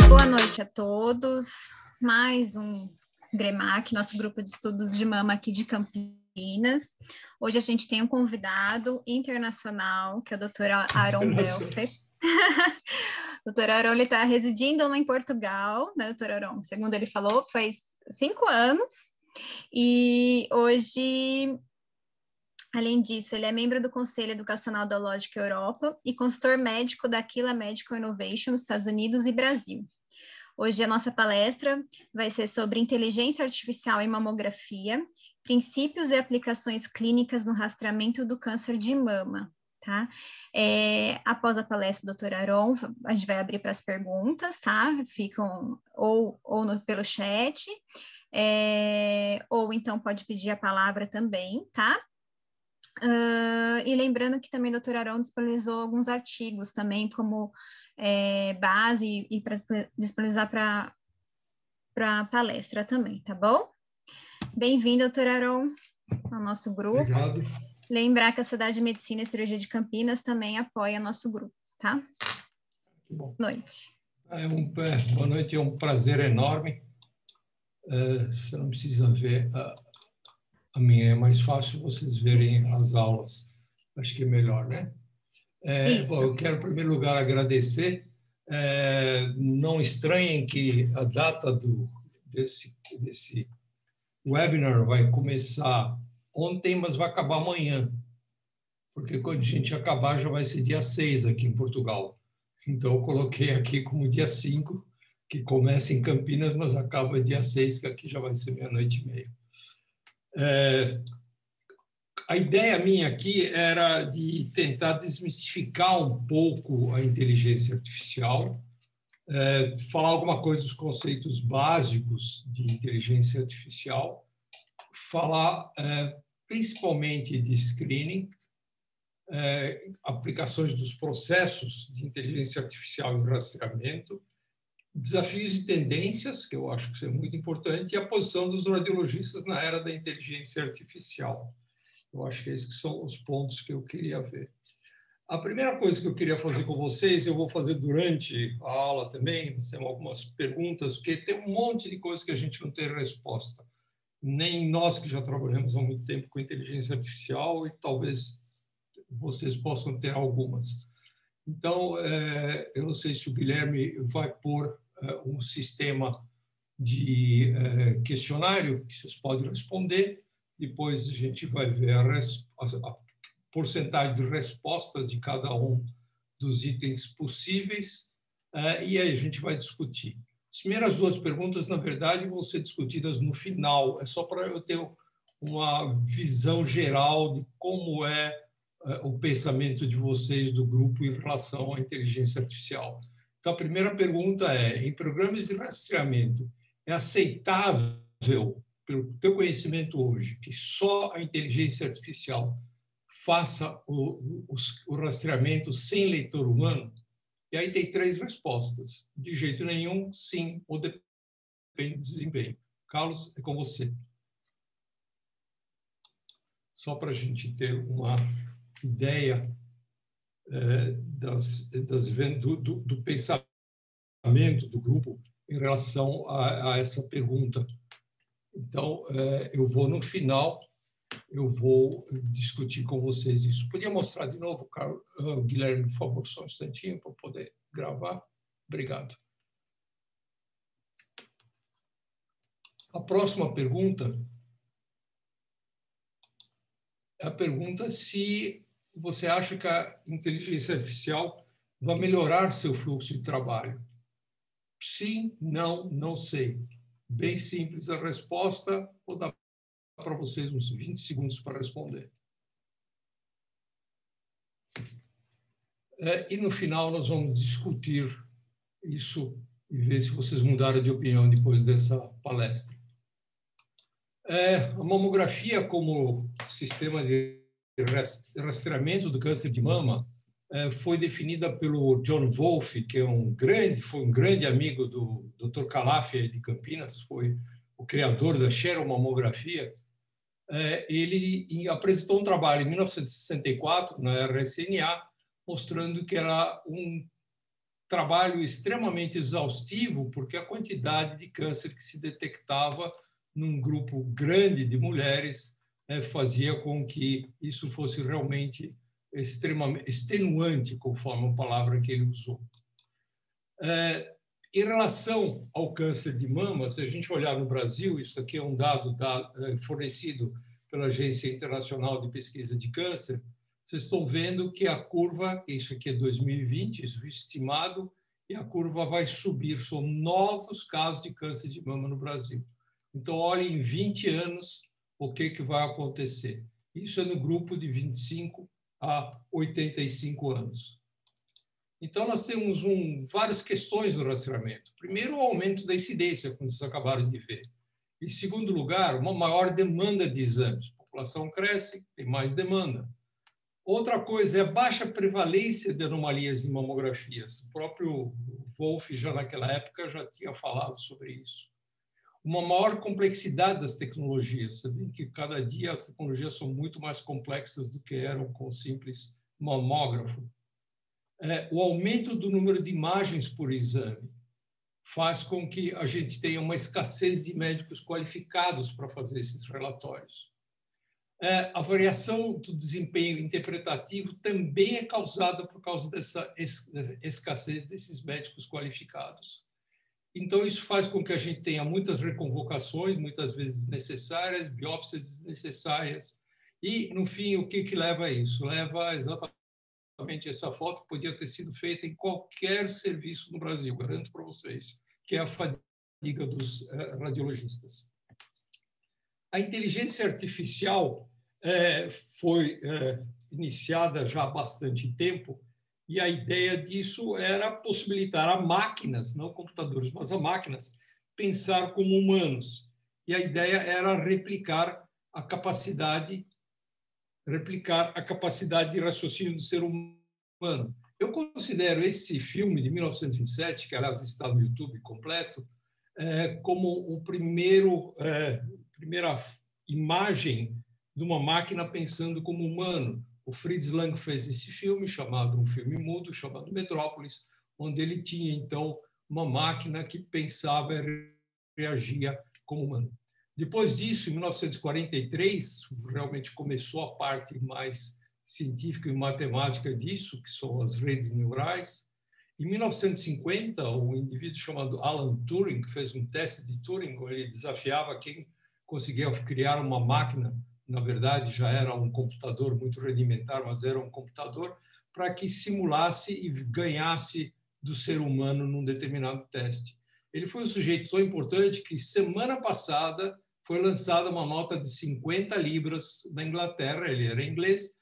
Boa noite a todos. Mais um GREMAC, nosso grupo de estudos de mama aqui de Campinas. Hoje a gente tem um convidado internacional, que é o Dr. Aaron Belfer. O Dr. Aaron está residindo em Portugal, né, Dr. Aaron? Segundo ele falou, faz 5 anos. E hoje, além disso, ele é membro do Conselho Educacional da Lógica Europa e consultor médico da Aquila Medical Innovation nos Estados Unidos e Brasil. Hoje a nossa palestra vai ser sobre inteligência artificial em mamografia, princípios e aplicações clínicas no rastreamento do câncer de mama, tá? Após a palestra, doutor Aaron, a gente vai abrir para as perguntas, tá? Ficam pelo chat, ou então pode pedir a palavra também, tá? E lembrando que também o doutor Aaron disponibilizou alguns artigos também como base e para disponibilizar para palestra também, tá bom? Bem-vindo, doutor Aaron, ao nosso grupo. Obrigado. Lembrar que a Sociedade de Medicina e Cirurgia de Campinas também apoia nosso grupo, tá? Que bom. Noite. Boa noite, é um prazer enorme. Você não precisa ver a minha, é mais fácil vocês verem as aulas. Acho que é melhor, né? Bom, eu quero, em primeiro lugar, agradecer. Não estranhem que a data desse webinar vai começar ontem, mas vai acabar amanhã, porque quando a gente acabar já vai ser dia 6 aqui em Portugal. Então, eu coloquei aqui como dia 5, que começa em Campinas, mas acaba dia 6, que aqui já vai ser 00:30. A ideia minha aqui era de tentar desmistificar um pouco a inteligência artificial, falar alguma coisa dos conceitos básicos de inteligência artificial, falar principalmente de screening, aplicações dos processos de inteligência artificial em rastreamento, desafios e tendências, que eu acho que isso é muito importante, e a posição dos radiologistas na era da inteligência artificial. Eu acho que esses que são os pontos que eu queria ver. A primeira coisa que eu queria fazer com vocês, eu vou fazer durante a aula também, tem algumas perguntas, porque tem um monte de coisas que a gente não tem resposta. Nem nós que já trabalhamos há muito tempo com inteligência artificial, e talvez vocês possam ter algumas. Então, eu não sei se o Guilherme vai pôr um sistema de questionário que vocês podem responder. Depois a gente vai ver a porcentagem de respostas de cada um dos itens possíveis, e aí a gente vai discutir. As primeiras 2 perguntas, na verdade, vão ser discutidas no final, é só para eu ter uma visão geral de como é o pensamento de vocês do grupo em relação à inteligência artificial. Então, a primeira pergunta é, em programas de rastreamento, é aceitável, pelo teu conhecimento hoje, que só a inteligência artificial faça o rastreamento sem leitor humano? E aí tem 3 respostas. De jeito nenhum, sim, ou depende do desempenho. Carlos, é com você. Só para a gente ter uma ideia do pensamento do grupo em relação a essa pergunta. Então, eu vou, no final, eu vou discutir com vocês isso. Podia mostrar de novo, Guilherme, por favor, só um instantinho para eu poder gravar? Obrigado. A próxima pergunta é a pergunta se você acha que a inteligência artificial vai melhorar seu fluxo de trabalho. Sim, não, não sei. Bem simples a resposta, vou dar para vocês uns 20 segundos para responder. E no final nós vamos discutir isso e ver se vocês mudaram de opinião depois dessa palestra. A mamografia como sistema de rastreamento do câncer de mama foi definida pelo John Wolfe, que foi um grande amigo do Dr. Calafia de Campinas, foi o criador da xeromamografia. Ele apresentou um trabalho em 1964 na RSNA, mostrando que era um trabalho extremamente exaustivo, porque a quantidade de câncer que se detectava num grupo grande de mulheres fazia com que isso fosse realmente extremamente extenuante, conforme a palavra que ele usou. Em relação ao câncer de mama, se a gente olhar no Brasil, isso aqui é um dado fornecido pela Agência Internacional de Pesquisa de Câncer, vocês estão vendo que a curva, isso aqui é 2020, isso é estimado, e a curva vai subir. São novos casos de câncer de mama no Brasil. Então, olhem em 20 anos o que vai acontecer. Isso é no grupo de 25 a 85 anos. Então, nós temos várias questões no rastreamento. Primeiro, o aumento da incidência, como vocês acabaram de ver. Em segundo lugar, uma maior demanda de exames. A população cresce, tem mais demanda. Outra coisa é a baixa prevalência de anomalias em mamografias. O próprio Wolfe, já naquela época, já tinha falado sobre isso. Uma maior complexidade das tecnologias. Sabem que cada dia as tecnologias são muito mais complexas do que eram com o simples mamógrafo. O aumento do número de imagens por exame faz com que a gente tenha uma escassez de médicos qualificados para fazer esses relatórios. A variação do desempenho interpretativo também é causada por causa dessa escassez desses médicos qualificados. Então, isso faz com que a gente tenha muitas reconvocações, muitas vezes desnecessárias, biópsias desnecessárias. E, no fim, o que leva a isso? Leva exatamente essa foto que podia ter sido feita em qualquer serviço no Brasil, garanto para vocês, que é a fadiga dos radiologistas. A inteligência artificial foi iniciada já há bastante tempo, e a ideia disso era possibilitar a máquinas, não computadores, mas a máquinas, pensar como humanos. E a ideia era replicar a capacidade de raciocínio do ser humano. Eu considero esse filme de 1927, que aliás está no YouTube completo, como a primeira imagem de uma máquina pensando como humano. O Fritz Lang fez esse filme, um filme mudo, chamado Metrópolis, onde ele tinha, então, uma máquina que pensava e reagia como humano. Depois disso, em 1943, realmente começou a parte mais científica e matemática disso, que são as redes neurais. Em 1950, um indivíduo chamado Alan Turing, que fez um teste de Turing, onde ele desafiava quem conseguia criar uma máquina, na verdade já era um computador muito rudimentar, mas era um computador, para que simulasse e ganhasse do ser humano num determinado teste. Ele foi um sujeito tão importante que, semana passada, foi lançada uma nota de 50 libras na Inglaterra, ele era inglês,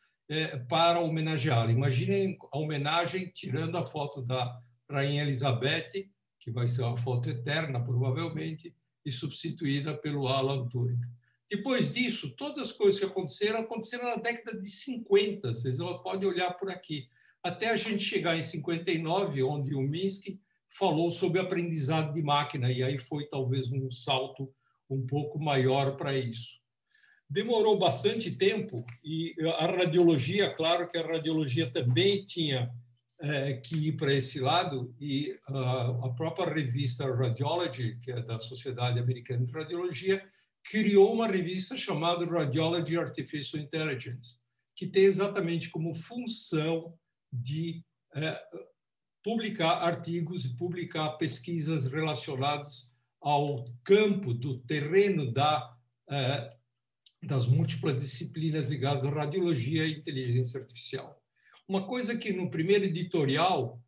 para homenageá-lo. Imaginem a homenagem tirando a foto da Rainha Elizabeth, que vai ser uma foto eterna, provavelmente, e substituída pelo Alan Turing. Depois disso, todas as coisas que aconteceram na década de 50, vocês podem olhar por aqui, até a gente chegar em 59, onde o Minsky falou sobre aprendizado de máquina, e aí foi talvez um salto um pouco maior para isso. Demorou bastante tempo, e a radiologia, claro que a radiologia também tinha que ir para esse lado, e a própria revista Radiology, que é da Sociedade Americana de Radiologia, criou uma revista chamada Radiology Artificial Intelligence, que tem exatamente como função de publicar artigos e publicar pesquisas relacionadas ao campo do terreno das múltiplas disciplinas ligadas à radiologia e inteligência artificial. Uma coisa que no primeiro editorial,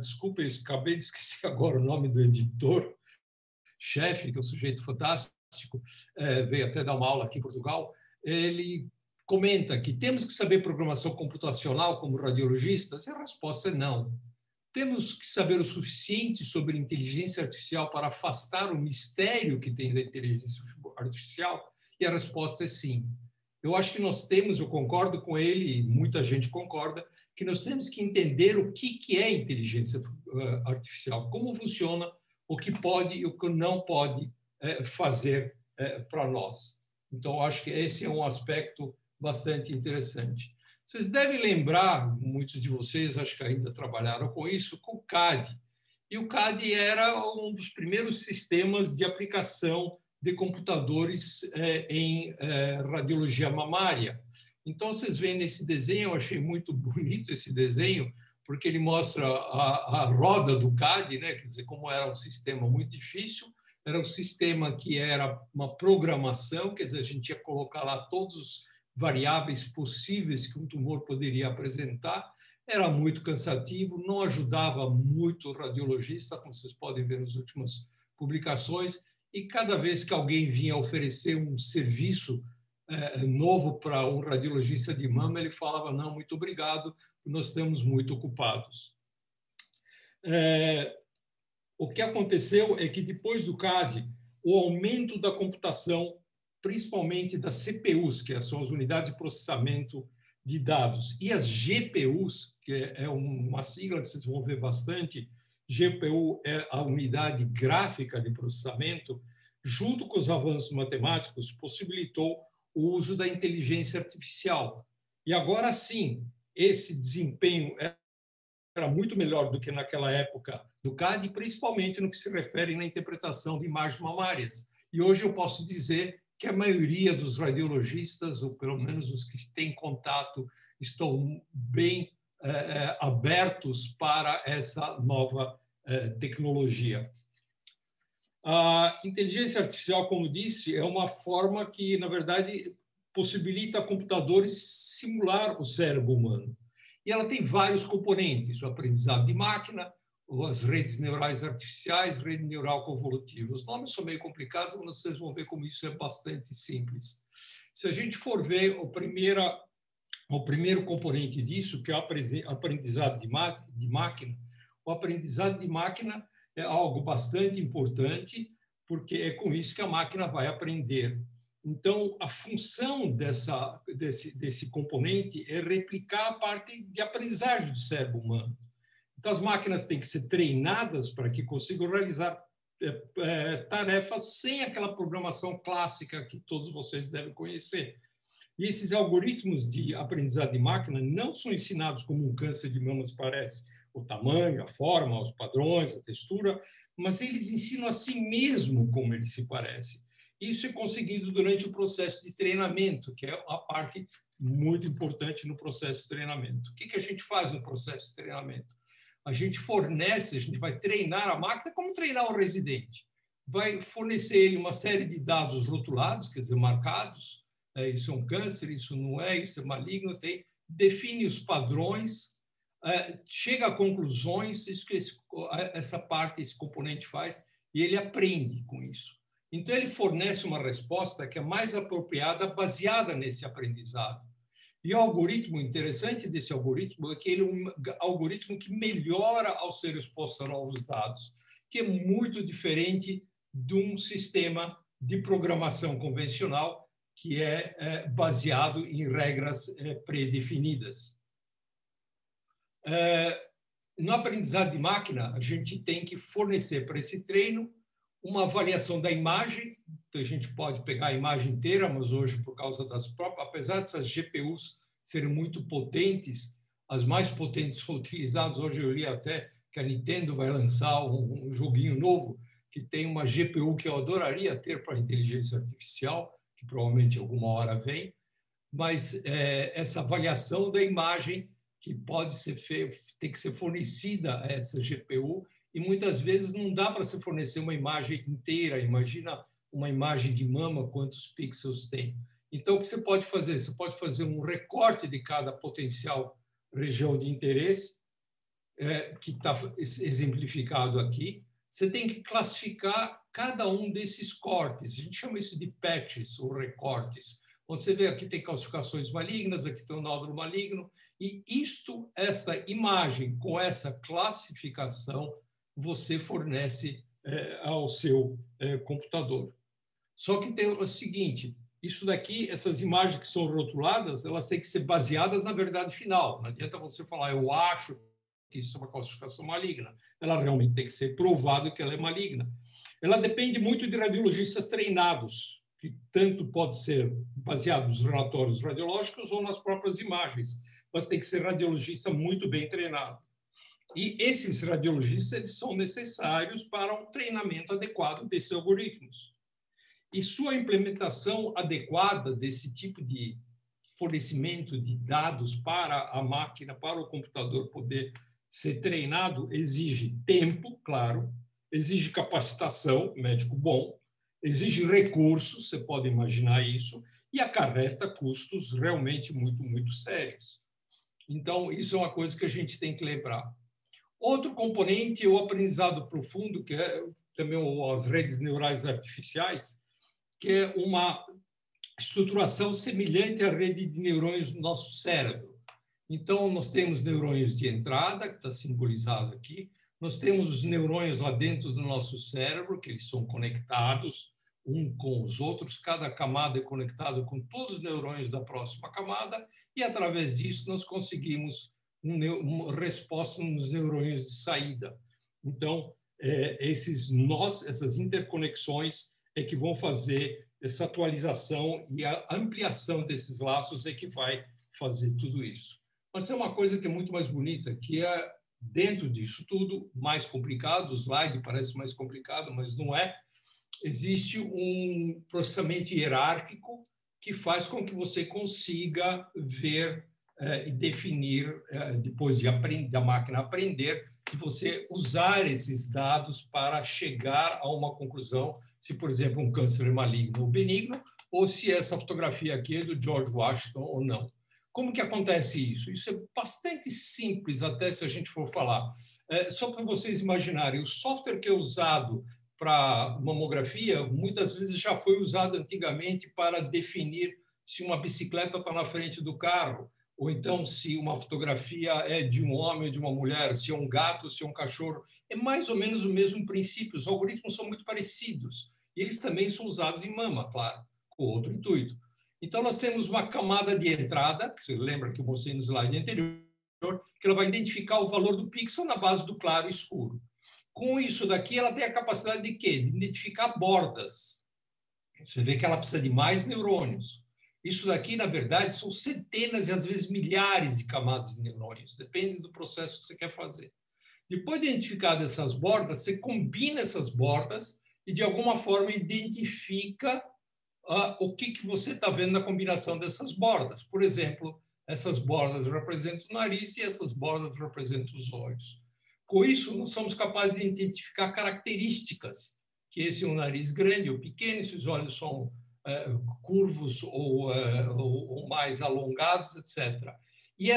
desculpa, eu acabei de esquecer agora o nome do editor-chefe, que é um sujeito fantástico, veio até dar uma aula aqui em Portugal, ele comenta que temos que saber programação computacional como radiologistas, e a resposta é não. Temos que saber o suficiente sobre inteligência artificial para afastar o mistério que tem da inteligência artificial? E a resposta é sim. Eu acho que nós temos, eu concordo com ele, e muita gente concorda, que nós temos que entender o que é inteligência artificial, como funciona, o que pode e o que não pode fazer para nós. Então, acho que esse é um aspecto bastante interessante. Vocês devem lembrar, muitos de vocês acho que ainda trabalharam com isso, com o CAD. E o CAD era um dos primeiros sistemas de aplicação de computadores em radiologia mamária. Então, vocês veem nesse desenho, eu achei muito bonito esse desenho, porque ele mostra a roda do CAD, né? Quer dizer, como era um sistema muito difícil, era um sistema que era uma programação, quer dizer, a gente ia colocar lá todos os variáveis possíveis que um tumor poderia apresentar, era muito cansativo, não ajudava muito o radiologista, como vocês podem ver nas últimas publicações, e cada vez que alguém vinha oferecer um serviço novo para um radiologista de mama, ele falava, não, muito obrigado, nós estamos muito ocupados. O que aconteceu é que, depois do CAD, o aumento da computação, principalmente das CPUs, que são as unidades de processamento de dados, e as GPUs, que é uma sigla que vocês vão ver bastante, GPU é a unidade gráfica de processamento, junto com os avanços matemáticos, possibilitou o uso da inteligência artificial. E agora sim, esse desempenho era muito melhor do que naquela época do CAD, principalmente no que se refere na interpretação de imagens mamárias. E hoje eu posso dizer que a maioria dos radiologistas, ou pelo menos os que têm contato, estão bem abertos para essa nova tecnologia. A inteligência artificial, como disse, é uma forma que, na verdade, possibilita a computadores simular o cérebro humano. E ela tem vários componentes, o aprendizado de máquina, as redes neurais artificiais, rede neural convolutiva. Os nomes são meio complicados, mas vocês vão ver como isso é bastante simples. Se a gente for ver o primeiro componente disso, que é o aprendizado de máquina, o aprendizado de máquina é algo bastante importante, porque é com isso que a máquina vai aprender. Então, a função desse componente é replicar a parte de aprendizagem do cérebro humano. Então, as máquinas têm que ser treinadas para que consigam realizar tarefas sem aquela programação clássica que todos vocês devem conhecer. E esses algoritmos de aprendizado de máquina não são ensinados como um câncer de mama parece, o tamanho, a forma, os padrões, a textura, mas eles ensinam a si mesmo como ele se parece. Isso é conseguido durante o processo de treinamento, que é a parte muito importante no processo de treinamento. O que a gente faz no processo de treinamento? A gente vai treinar a máquina como treinar o residente. Vai fornecer ele uma série de dados rotulados, quer dizer, marcados. Isso é um câncer, isso não é, isso é maligno. Define os padrões, chega a conclusões, isso que essa parte, esse componente faz, e ele aprende com isso. Então, ele fornece uma resposta que é mais apropriada, baseada nesse aprendizado. E o algoritmo interessante desse algoritmo é que ele é um algoritmo que melhora ao ser exposto a novos dados, que é muito diferente de um sistema de programação convencional que é baseado em regras predefinidas. No aprendizado de máquina, a gente tem que fornecer para esse treino uma avaliação da imagem. A gente pode pegar a imagem inteira, mas hoje, por causa das próprias, apesar dessas GPUs serem muito potentes, as mais potentes são utilizadas. Hoje eu li até que a Nintendo vai lançar um joguinho novo que tem uma GPU que eu adoraria ter para a inteligência artificial, que provavelmente alguma hora vem, mas essa avaliação da imagem que tem que ser fornecida a essa GPU, e muitas vezes não dá para se fornecer uma imagem inteira. Imagina uma imagem de mama, quantos pixels tem. Então, o que você pode fazer? Você pode fazer um recorte de cada potencial região de interesse, que está exemplificado aqui. Você tem que classificar cada um desses cortes. A gente chama isso de patches ou recortes. Onde você vê aqui tem calcificações malignas, aqui tem um nódulo maligno. E esta imagem com essa classificação, você fornece ao seu computador. Só que tem o seguinte, Isso daqui, essas imagens que são rotuladas, elas têm que ser baseadas na verdade final. Não adianta você falar, eu acho que isso é uma classificação maligna. Ela realmente tem que ser provado que ela é maligna. Ela depende muito de radiologistas treinados, que tanto pode ser baseado nos relatórios radiológicos ou nas próprias imagens, mas tem que ser radiologista muito bem treinado. E esses radiologistas eles são necessários para um treinamento adequado desses algoritmos. E sua implementação adequada desse tipo de fornecimento de dados para a máquina, para o computador poder ser treinado, exige tempo, claro, exige capacitação, médico bom, exige recursos, você pode imaginar isso, e acarreta custos realmente muito, muito sérios. Então, isso é uma coisa que a gente tem que lembrar. Outro componente é o aprendizado profundo, que é também as redes neurais artificiais, que é uma estruturação semelhante à rede de neurônios do nosso cérebro. Então, nós temos neurônios de entrada, que está simbolizado aqui, nós temos os neurônios lá dentro do nosso cérebro, que eles são conectados um com os outros, cada camada é conectada com todos os neurônios da próxima camada, e através disso nós conseguimos uma resposta nos neurônios de saída. Então, essas interconexões é que vão fazer essa atualização e a ampliação desses laços é que vai fazer tudo isso. Mas tem uma coisa que é muito mais bonita, que é, dentro disso tudo, mais complicado, o slide parece mais complicado, mas não é. Existe um processamento hierárquico que faz com que você consiga ver e definir, depois de da máquina aprender, de você usar esses dados para chegar a uma conclusão, se, por exemplo, um câncer é maligno ou benigno, ou se essa fotografia aqui é do George Washington ou não. Como que acontece isso? Isso é bastante simples, até se a gente for falar. Só para vocês imaginarem, o software que é usado para mamografia, muitas vezes já foi usado antigamente para definir se uma bicicleta está na frente do carro, ou então se uma fotografia é de um homem ou de uma mulher, se é um gato, se é um cachorro. É mais ou menos o mesmo princípio. Os algoritmos são muito parecidos. E eles também são usados em mama, claro, com outro intuito. Então, nós temos uma camada de entrada, que você lembra que eu mostrei no slide anterior, que ela vai identificar o valor do pixel na base do claro e escuro. Com isso daqui, ela tem a capacidade de quê? De identificar bordas. Você vê que ela precisa de mais neurônios. Isso daqui, na verdade, são centenas e às vezes milhares de camadas de neurônios, depende do processo que você quer fazer. Depois de identificar essas bordas, você combina essas bordas e, de alguma forma, identifica o que você está vendo na combinação dessas bordas. Por exemplo, essas bordas representam o nariz e essas bordas representam os olhos. Com isso, nós somos capazes de identificar características, que esse é um nariz grande ou pequeno, se os olhos são curvos ou mais alongados, etc. E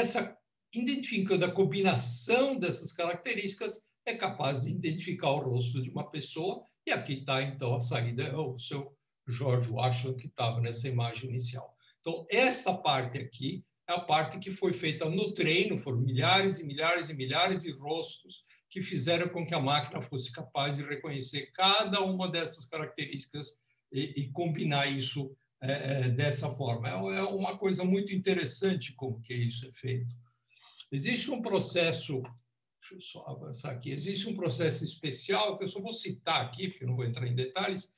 identificando a combinação dessas características, é capaz de identificar o rosto de uma pessoa, e aqui está, então, a saída, o seu George Washington, que estava nessa imagem inicial. Então, essa parte aqui é a parte que foi feita no treino, foram milhares e milhares e milhares de rostos que fizeram com que a máquina fosse capaz de reconhecer cada uma dessas características e combinar isso dessa forma. É uma coisa muito interessante como que isso é feito. Existe um processo, deixa eu só avançar aqui, existe um processo especial, que eu só vou citar aqui, porque eu não vou entrar em detalhes,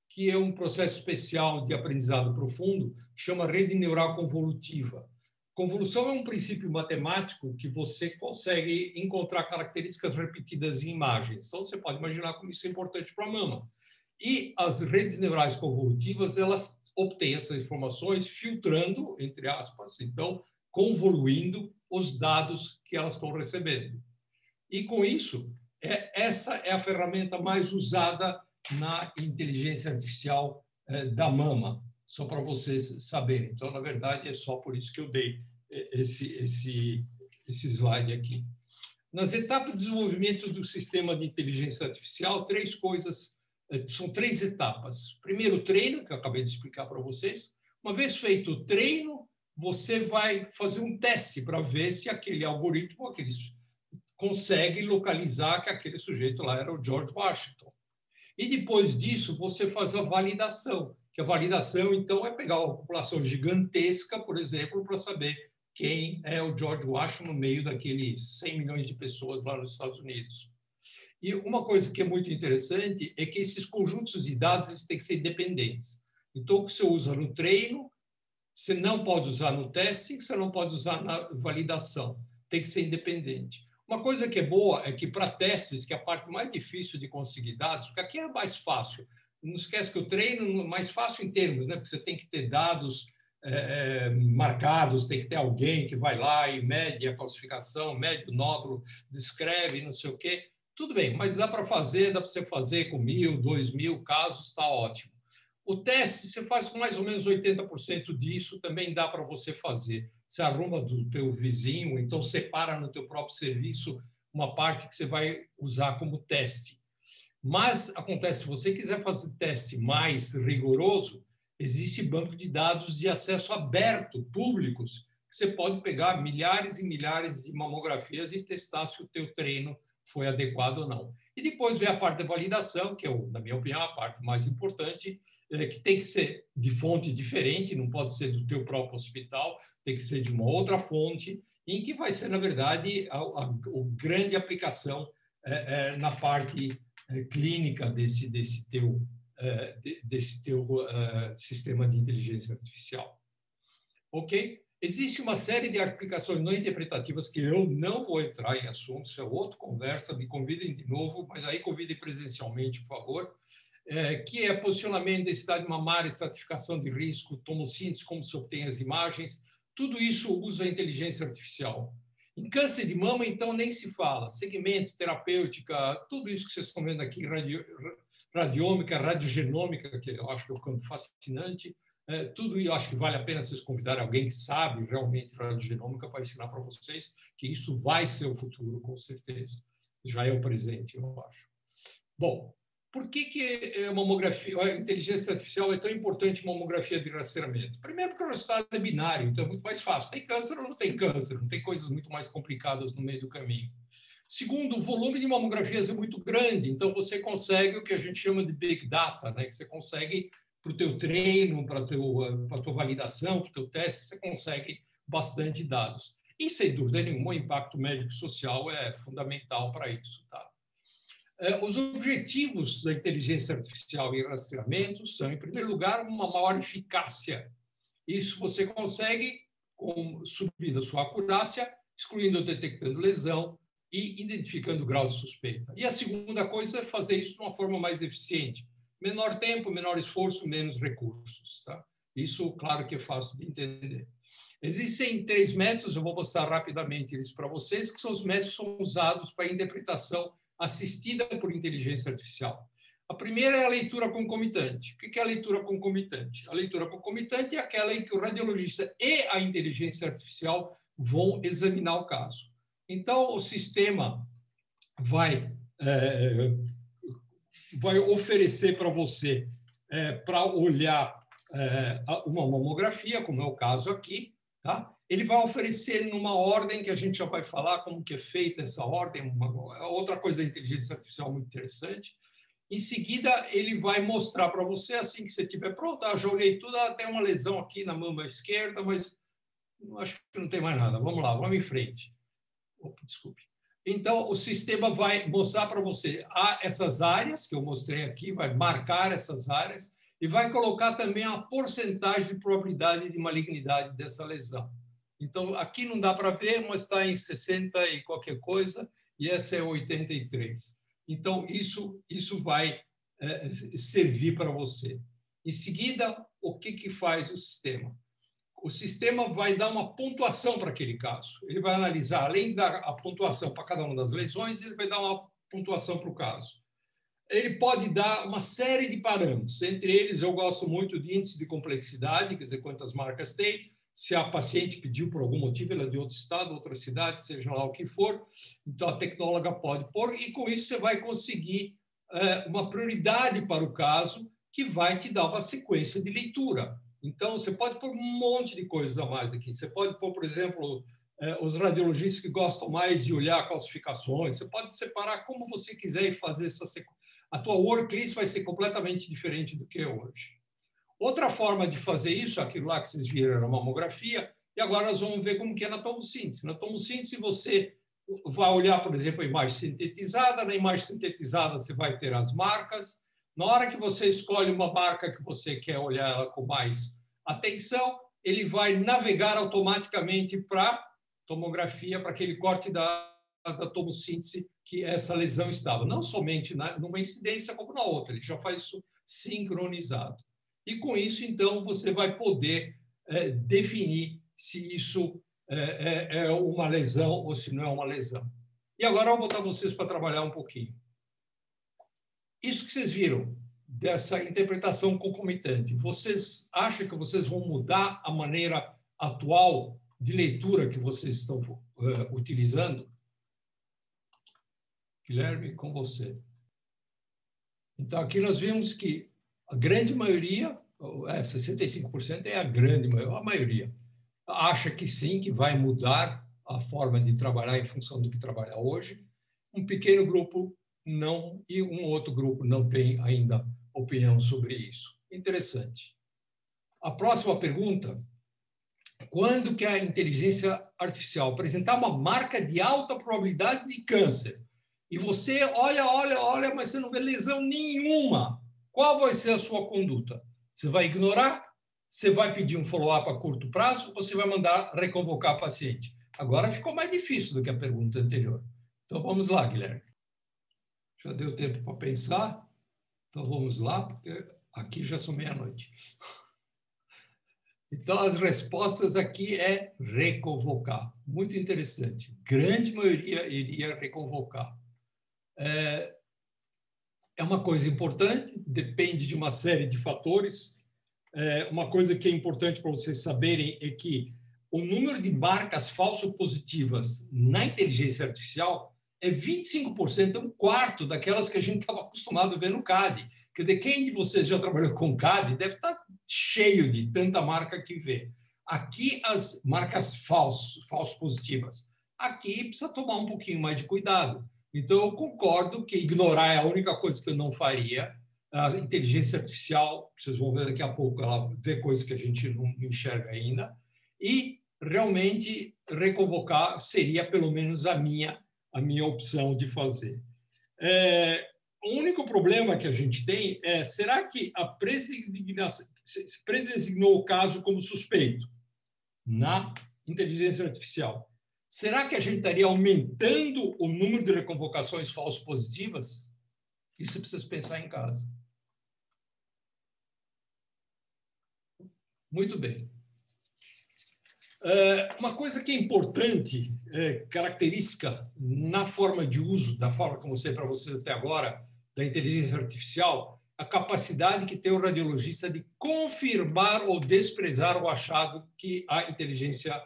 que é um processo especial de aprendizado profundo, que chama rede neural convolutiva. Convolução é um princípio matemático que você consegue encontrar características repetidas em imagens. Então, você pode imaginar como isso é importante para a mama. E as redes neurais convolutivas, elas obtêm essas informações filtrando, entre aspas, então, convoluindo os dados que elas estão recebendo. E, com isso, essa é a ferramenta mais usada na inteligência artificial da mama, só para vocês saberem. Então, na verdade, é só por isso que eu dei esse slide aqui. Nas etapas de desenvolvimento do sistema de inteligência artificial, são três etapas. Primeiro, o treino, que eu acabei de explicar para vocês. Uma vez feito o treino, você vai fazer um teste para ver se aquele algoritmo consegue localizar que aquele sujeito lá era o George Washington. E depois disso, você faz a validação, que a validação, então, é pegar uma população gigantesca, por exemplo, para saber quem é o George Washington no meio daqueles 100 milhões de pessoas lá nos Estados Unidos. E uma coisa que é muito interessante é que esses conjuntos de dados eles têm que ser independentes. Então, o que você usa no treino, você não pode usar no testing, você não pode usar na validação. Tem que ser independente. Uma coisa que é boa é que para testes, que é a parte mais difícil de conseguir dados, porque aqui é mais fácil. Não esquece que o treino é mais fácil em termos, né? Porque você tem que ter dados marcados, tem que ter alguém que vai lá e mede a calcificação, mede o nódulo, descreve, não sei o quê. Tudo bem, mas dá para fazer, dá para você fazer com 1.000, 2.000 casos, está ótimo. O teste, você faz com mais ou menos 80% disso, também dá para você fazer. Você arruma do teu vizinho, então separa no teu próprio serviço uma parte que você vai usar como teste. Mas acontece, se você quiser fazer teste mais rigoroso, existe banco de dados de acesso aberto, públicos, que você pode pegar milhares e milhares de mamografias e testar se o teu treino foi adequado ou não. E depois vem a parte da validação, que é, na minha opinião, a parte mais importante, que tem que ser de fonte diferente, não pode ser do teu próprio hospital, tem que ser de uma outra fonte, em que vai ser, na verdade, a grande aplicação na parte clínica desse teu sistema de inteligência artificial. Ok? Existe uma série de aplicações não interpretativas que eu não vou entrar em assuntos, isso é outra conversa, me convidem de novo, mas aí convidem presencialmente, por favor, que é posicionamento, densidade mamária, estratificação de risco, tomossíntese, como se obtém as imagens, tudo isso usa a inteligência artificial. Em câncer de mama, então, nem se fala. Segmento, terapêutica, tudo isso que vocês estão vendo aqui, radiômica, radiogenômica, que eu acho que é um campo fascinante, tudo eu acho que vale a pena vocês convidarem alguém que sabe realmente radiogenômica para ensinar para vocês que isso vai ser o futuro, com certeza. Já é o presente, eu acho. Bom, por que a mamografia, a inteligência artificial é tão importante em mamografia de rastreamento? Primeiro, porque o resultado é binário, então é muito mais fácil. Tem câncer ou não tem câncer? Não tem coisas muito mais complicadas no meio do caminho. Segundo, o volume de mamografias é muito grande, então você consegue o que a gente chama de big data, né? Que você consegue, para o teu treino, para a tua validação, para o teu teste, você consegue bastante dados. E, sem dúvida nenhuma, o impacto médico-social é fundamental para isso, tá? Os objetivos da inteligência artificial em rastreamento são, em primeiro lugar, uma maior eficácia. Isso você consegue subindo a sua acurácia, excluindo ou detectando lesão e identificando o grau de suspeita. E a segunda coisa é fazer isso de uma forma mais eficiente. Menor tempo, menor esforço, menos recursos. Tá? Isso, claro que é fácil de entender. Existem 3 métodos, eu vou mostrar rapidamente eles para vocês, que são os métodos que são usados para a interpretação assistida por inteligência artificial. A primeira é a leitura concomitante. O que é a leitura concomitante? A leitura concomitante é aquela em que o radiologista e a inteligência artificial vão examinar o caso. Então, o sistema vai oferecer para você, para olhar uma mamografia, como é o caso aqui, tá? Ele vai oferecer numa ordem que a gente já vai falar como que é feita essa ordem, outra coisa da inteligência artificial muito interessante. Em seguida, ele vai mostrar para você, assim que você estiver pronto, já olhei tudo, tem uma lesão aqui na mama esquerda, mas acho que não tem mais nada. Vamos lá, vamos em frente. Opa, desculpe. Então, o sistema vai mostrar para você essas áreas que eu mostrei aqui, vai marcar essas áreas e vai colocar também a porcentagem de probabilidade de malignidade dessa lesão. Então, aqui não dá para ver, mas está em 60 e qualquer coisa, e essa é 83. Então, isso vai servir para você. Em seguida, o que faz o sistema? O sistema vai dar uma pontuação para aquele caso. Ele vai analisar, além da pontuação para cada uma das lesões, ele vai dar uma pontuação para o caso. Ele pode dar uma série de parâmetros. Entre eles, eu gosto muito de índice de complexidade, quer dizer, quantas marcas tem, se a paciente pediu por algum motivo, ela é de outro estado, outra cidade, seja lá o que for, então a tecnóloga pode pôr, e com isso você vai conseguir uma prioridade para o caso que vai te dar uma sequência de leitura. Então, você pode pôr um monte de coisas a mais aqui. Você pode pôr, por exemplo, os radiologistas que gostam mais de olhar calcificações. Você pode separar como você quiser e fazer essa sequência. A tua worklist vai ser completamente diferente do que é hoje. Outra forma de fazer isso, aquilo lá que vocês viram era mamografia, e agora nós vamos ver como que é na tomossíntese. Na tomossíntese, você vai olhar, por exemplo, a imagem sintetizada. Na imagem sintetizada, você vai ter as marcas. Na hora que você escolhe uma marca que você quer olhar ela com mais atenção, ele vai navegar automaticamente para a tomografia, para aquele corte da tomossíntese que essa lesão estava. Não somente numa incidência, como na outra. Ele já faz isso sincronizado. E, com isso, então, você vai poder definir se isso é uma lesão ou se não é uma lesão. E agora eu vou botar vocês para trabalhar um pouquinho. Isso que vocês viram, dessa interpretação concomitante, vocês acham que vocês vão mudar a maneira atual de leitura que vocês estão utilizando? Guilherme, com você. Então, aqui nós vimos que a grande maioria, 65% é a grande maioria, a maioria, acha que sim, que vai mudar a forma de trabalhar em função do que trabalha hoje. Um pequeno grupo não, e um outro grupo não tem ainda opinião sobre isso. Interessante. A próxima pergunta: quando que a inteligência artificial apresentar uma marca de alta probabilidade de câncer, e você olha, mas você não vê lesão nenhuma, qual vai ser a sua conduta? Você vai ignorar? Você vai pedir um follow-up a curto prazo? Ou você vai mandar reconvocar a paciente? Agora ficou mais difícil do que a pergunta anterior. Então, vamos lá, Guilherme. Já deu tempo para pensar? Então, vamos lá, porque aqui já são meia-noite. Então, as respostas aqui é reconvocar. Muito interessante. Grande maioria iria reconvocar. É uma coisa importante, depende de uma série de fatores. Uma coisa que é importante para vocês saberem é que o número de marcas falso-positivas na inteligência artificial é 25%, é um quarto daquelas que a gente estava acostumado a ver no CAD. Quer dizer, quem de vocês já trabalhou com CAD deve estar cheio de tanta marca que vê. Aqui, as marcas falso-positivas. Aqui precisa tomar um pouquinho mais de cuidado. Então, eu concordo que ignorar é a única coisa que eu não faria. A inteligência artificial, vocês vão ver daqui a pouco, ela vê coisas que a gente não enxerga ainda. E, realmente, reconvocar seria, pelo menos, a minha opção de fazer. O único problema que a gente tem é: será que a predesignou o caso como suspeito na inteligência artificial? Será que a gente estaria aumentando o número de reconvocações falso positivas? Isso precisa pensar em casa. Muito bem. Uma coisa que é importante, característica na forma de uso, da forma que eu mostrei para vocês até agora, da inteligência artificial, a capacidade que tem o radiologista de confirmar ou desprezar o achado que a inteligência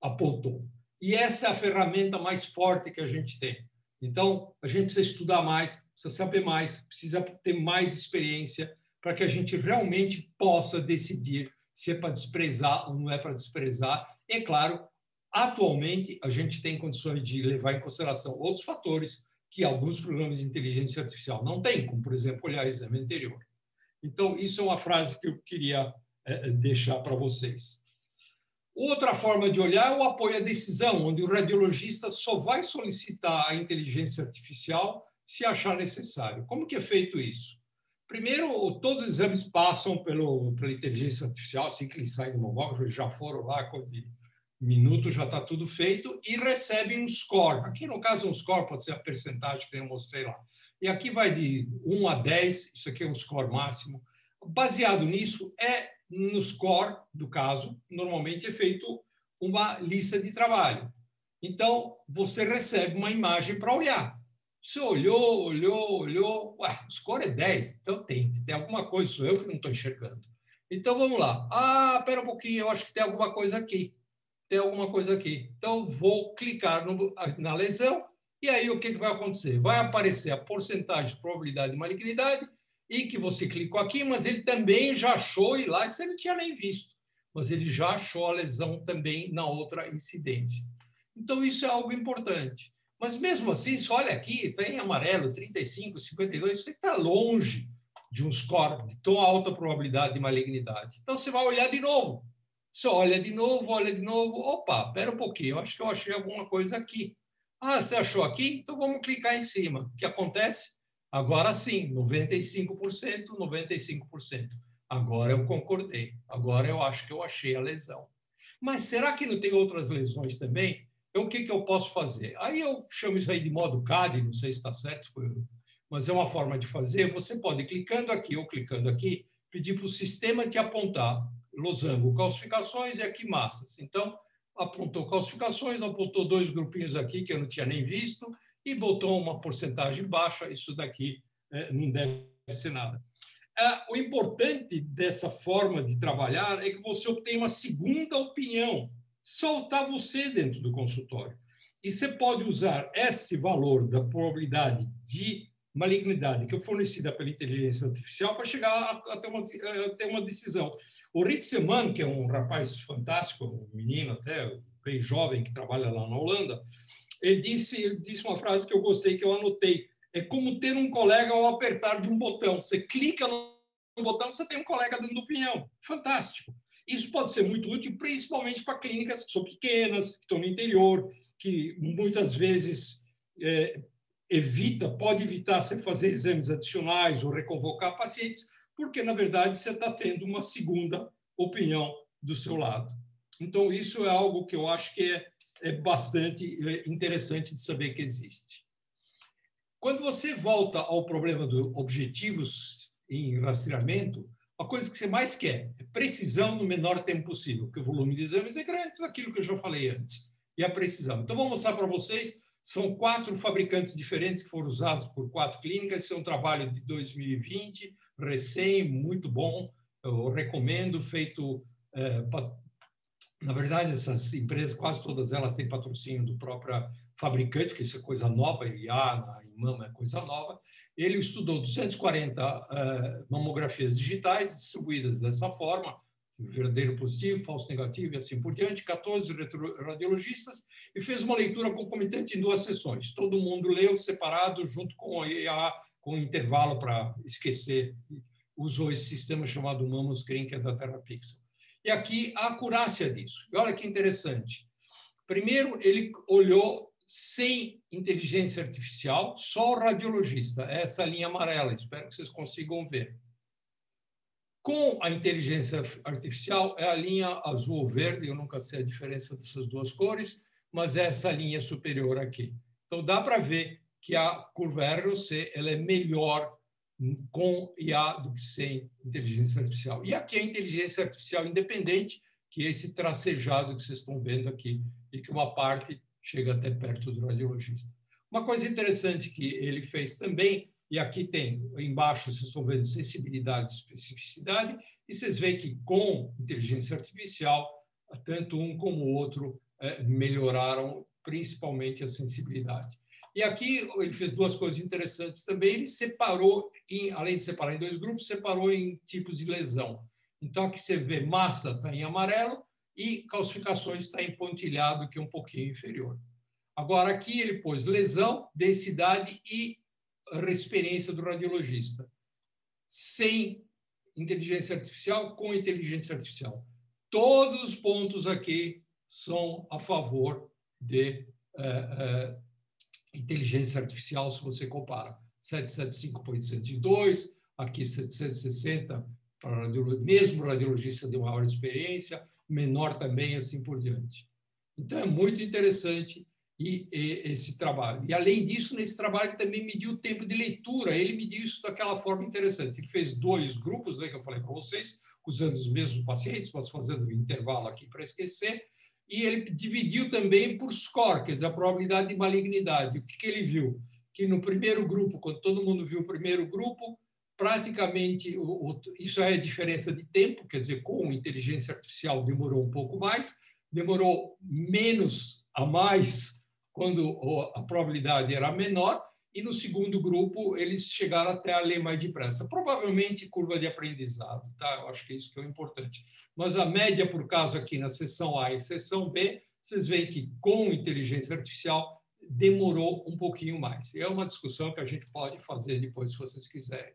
apontou. E essa é a ferramenta mais forte que a gente tem. Então, a gente precisa estudar mais, precisa saber mais, precisa ter mais experiência para que a gente realmente possa decidir se é para desprezar ou não é para desprezar. É claro, atualmente, a gente tem condições de levar em consideração outros fatores que alguns programas de inteligência artificial não têm, como, por exemplo, olhar exame anterior. Então, isso é uma frase que eu queria deixar para vocês. Outra forma de olhar é o apoio à decisão, onde o radiologista só vai solicitar a inteligência artificial se achar necessário. Como que é feito isso? Primeiro, todos os exames passam pela inteligência artificial, assim que eles saem do mamógrafo, já foram lá, coisa de minutos, já está tudo feito, e recebem um score. Aqui, no caso, um score pode ser a percentagem que eu mostrei lá. E aqui vai de 1 a 10, isso aqui é um score máximo. Baseado nisso, no score do caso, normalmente é feito uma lista de trabalho. Então, você recebe uma imagem para olhar. Você olhou, o score é 10, então tem alguma coisa, sou eu que não estou enxergando. Então, vamos lá. Espera um pouquinho, eu acho que tem alguma coisa aqui. Então, vou clicar na lesão, e aí o que vai acontecer? Vai aparecer a porcentagem de probabilidade de malignidade, e que você clicou aqui, mas ele também já achou, e lá você não tinha nem visto, mas ele já achou a lesão também na outra incidência. Então, isso é algo importante. Mas, mesmo assim, se olha aqui, está em amarelo, 35, 52, você está longe de um score de tão alta probabilidade de malignidade. Então, você vai olhar de novo. Você olha de novo, opa, espera um pouquinho, eu acho que eu achei alguma coisa aqui. Ah, você achou aqui? Então vamos clicar em cima. O que acontece? Agora sim, 95%, 95%. Agora eu concordei. Agora eu acho que eu achei a lesão. Mas será que não tem outras lesões também? Então, o que eu posso fazer? Aí eu chamo isso aí de modo CAD, não sei se está certo, mas é uma forma de fazer. Você pode, clicando aqui ou clicando aqui, pedir para o sistema te apontar losango calcificações e aqui massas. Então, apontou calcificações, apontou 2 grupinhos aqui que eu não tinha nem visto e botou uma porcentagem baixa. Isso daqui não deve ser nada. O importante dessa forma de trabalhar é que você obtenha uma segunda opinião. Só está você dentro do consultório. E você pode usar esse valor da probabilidade de malignidade que é fornecida pela inteligência artificial para chegar a ter uma decisão. O Ritseman, que é um rapaz fantástico, um menino até bem jovem que trabalha lá na Holanda, ele disse uma frase que eu gostei, que eu anotei. É como ter um colega ao apertar de um botão. Você clica no botão, você tem um colega dando opinião. Fantástico. Isso pode ser muito útil, principalmente para clínicas que são pequenas, que estão no interior, que muitas vezes pode evitar você fazer exames adicionais ou reconvocar pacientes, porque, na verdade, você está tendo uma segunda opinião do seu lado. Então, isso é algo que eu acho que é bastante interessante de saber que existe. Quando você volta ao problema dos objetivos em rastreamento, a coisa que você mais quer é precisão no menor tempo possível, porque o volume de exames é grande, tudo aquilo que eu já falei antes, e a precisão. Então, vou mostrar para vocês, são 4 fabricantes diferentes que foram usados por 4 clínicas, esse é um trabalho de 2020, recém, muito bom, eu recomendo, feito... Na verdade, essas empresas, quase todas elas têm patrocínio do próprio fabricante, que isso é coisa nova, IA em mama é coisa nova. Ele estudou 240 mamografias digitais distribuídas dessa forma, verdadeiro positivo, falso negativo e assim por diante, 14 radiologistas, e fez uma leitura concomitante em 2 sessões. Todo mundo leu separado, junto com a IA, com intervalo para esquecer. Usou esse sistema chamado MammoScreen, que é da TerraPixel. E aqui a acurácia disso. E olha que interessante. Primeiro, ele olhou sem inteligência artificial, só o radiologista. Essa linha amarela, espero que vocês consigam ver. Com a inteligência artificial, é a linha azul ou verde, eu nunca sei a diferença dessas 2 cores, mas é essa linha superior aqui. Então, dá para ver que a curva ROC ela é melhor com IA do que sem inteligência artificial. E aqui a inteligência artificial independente, que é esse tracejado que vocês estão vendo aqui, e que uma parte chega até perto do radiologista. Uma coisa interessante que ele fez também, e aqui tem, embaixo vocês estão vendo sensibilidade e especificidade, e vocês veem que com inteligência artificial, tanto um como o outro melhoraram principalmente a sensibilidade. E aqui ele fez 2 coisas interessantes também. Ele separou, além de separar em 2 grupos, separou em tipos de lesão. Então, aqui você vê massa está em amarelo e calcificações está em pontilhado, que é um pouquinho inferior. Agora, aqui ele pôs lesão, densidade e experiência do radiologista. Sem inteligência artificial, com inteligência artificial. Todos os pontos aqui são a favor de inteligência artificial, se você compara. 775.102, aqui 760, para mesmo radiologista de maior experiência, menor também, assim por diante. Então, é muito interessante esse trabalho. E, além disso, nesse trabalho, ele também mediu o tempo de leitura. Ele mediu isso daquela forma interessante. Ele fez 2 grupos, né, que eu falei para vocês, usando os mesmos pacientes, mas fazendo um intervalo aqui para esquecer, e ele dividiu também por score, quer dizer, a probabilidade de malignidade. O que ele viu? Que no primeiro grupo, quando todo mundo viu o primeiro grupo, praticamente, isso é a diferença de tempo, quer dizer, com inteligência artificial demorou um pouco mais, demorou menos a mais quando a probabilidade era menor, e no segundo grupo eles chegaram até a ler mais depressa. Provavelmente curva de aprendizado, tá? Eu acho que isso que é o importante. Mas a média, por caso aqui na seção A e seção B, vocês veem que com inteligência artificial demorou um pouquinho mais. É uma discussão que a gente pode fazer depois, se vocês quiserem.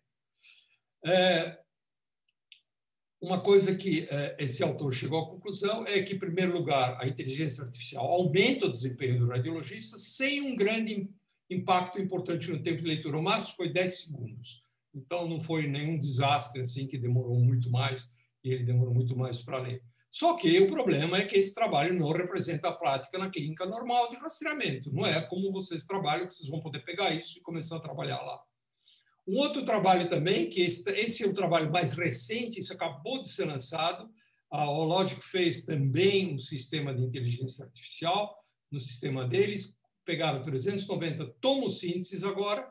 Uma coisa que esse autor chegou à conclusão é que, em primeiro lugar, a inteligência artificial aumenta o desempenho do radiologista sem um grande impacto importante no tempo de leitura. O máximo foi 10 segundos. Então, não foi nenhum desastre assim que demorou muito mais, e ele demorou muito mais para ler. Só que o problema é que esse trabalho não representa a prática na clínica normal de rastreamento. Não é como vocês trabalham, que vocês vão poder pegar isso e começar a trabalhar lá. Um outro trabalho também, que esse é o trabalho mais recente, isso acabou de ser lançado, a Hologic fez também um sistema de inteligência artificial no sistema deles, pegaram 390 tomossínteses agora,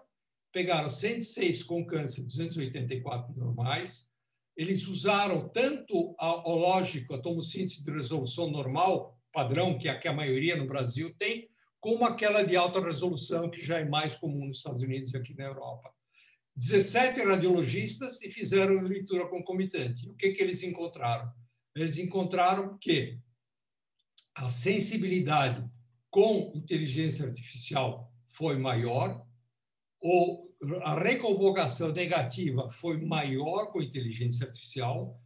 pegaram 106 com câncer, 284 normais, eles usaram tanto a Hologic, a tomossíntese de resolução normal, padrão, que a maioria no Brasil tem, como aquela de alta resolução, que já é mais comum nos Estados Unidos e aqui na Europa. 17 radiologistas e fizeram leitura concomitante. O que eles encontraram? Eles encontraram que a sensibilidade com inteligência artificial foi maior, ou a reconvocação negativa foi maior com inteligência artificial,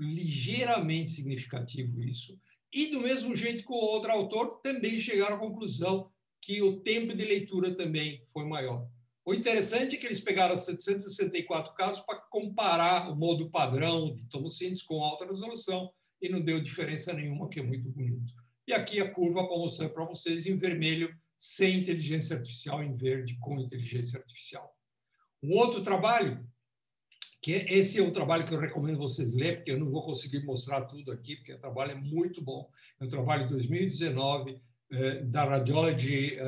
ligeiramente significativo isso, e do mesmo jeito que o outro autor também chegaram à conclusão que o tempo de leitura também foi maior. O interessante é que eles pegaram 764 casos para comparar o modo padrão de tomossíntese com alta resolução e não deu diferença nenhuma, que é muito bonito. E aqui a curva para mostrar para vocês em vermelho, sem inteligência artificial, em verde, com inteligência artificial. Um outro trabalho, que esse é um trabalho que eu recomendo vocês lerem, porque eu não vou conseguir mostrar tudo aqui, porque o trabalho é muito bom. É um trabalho de 2019, da Radiology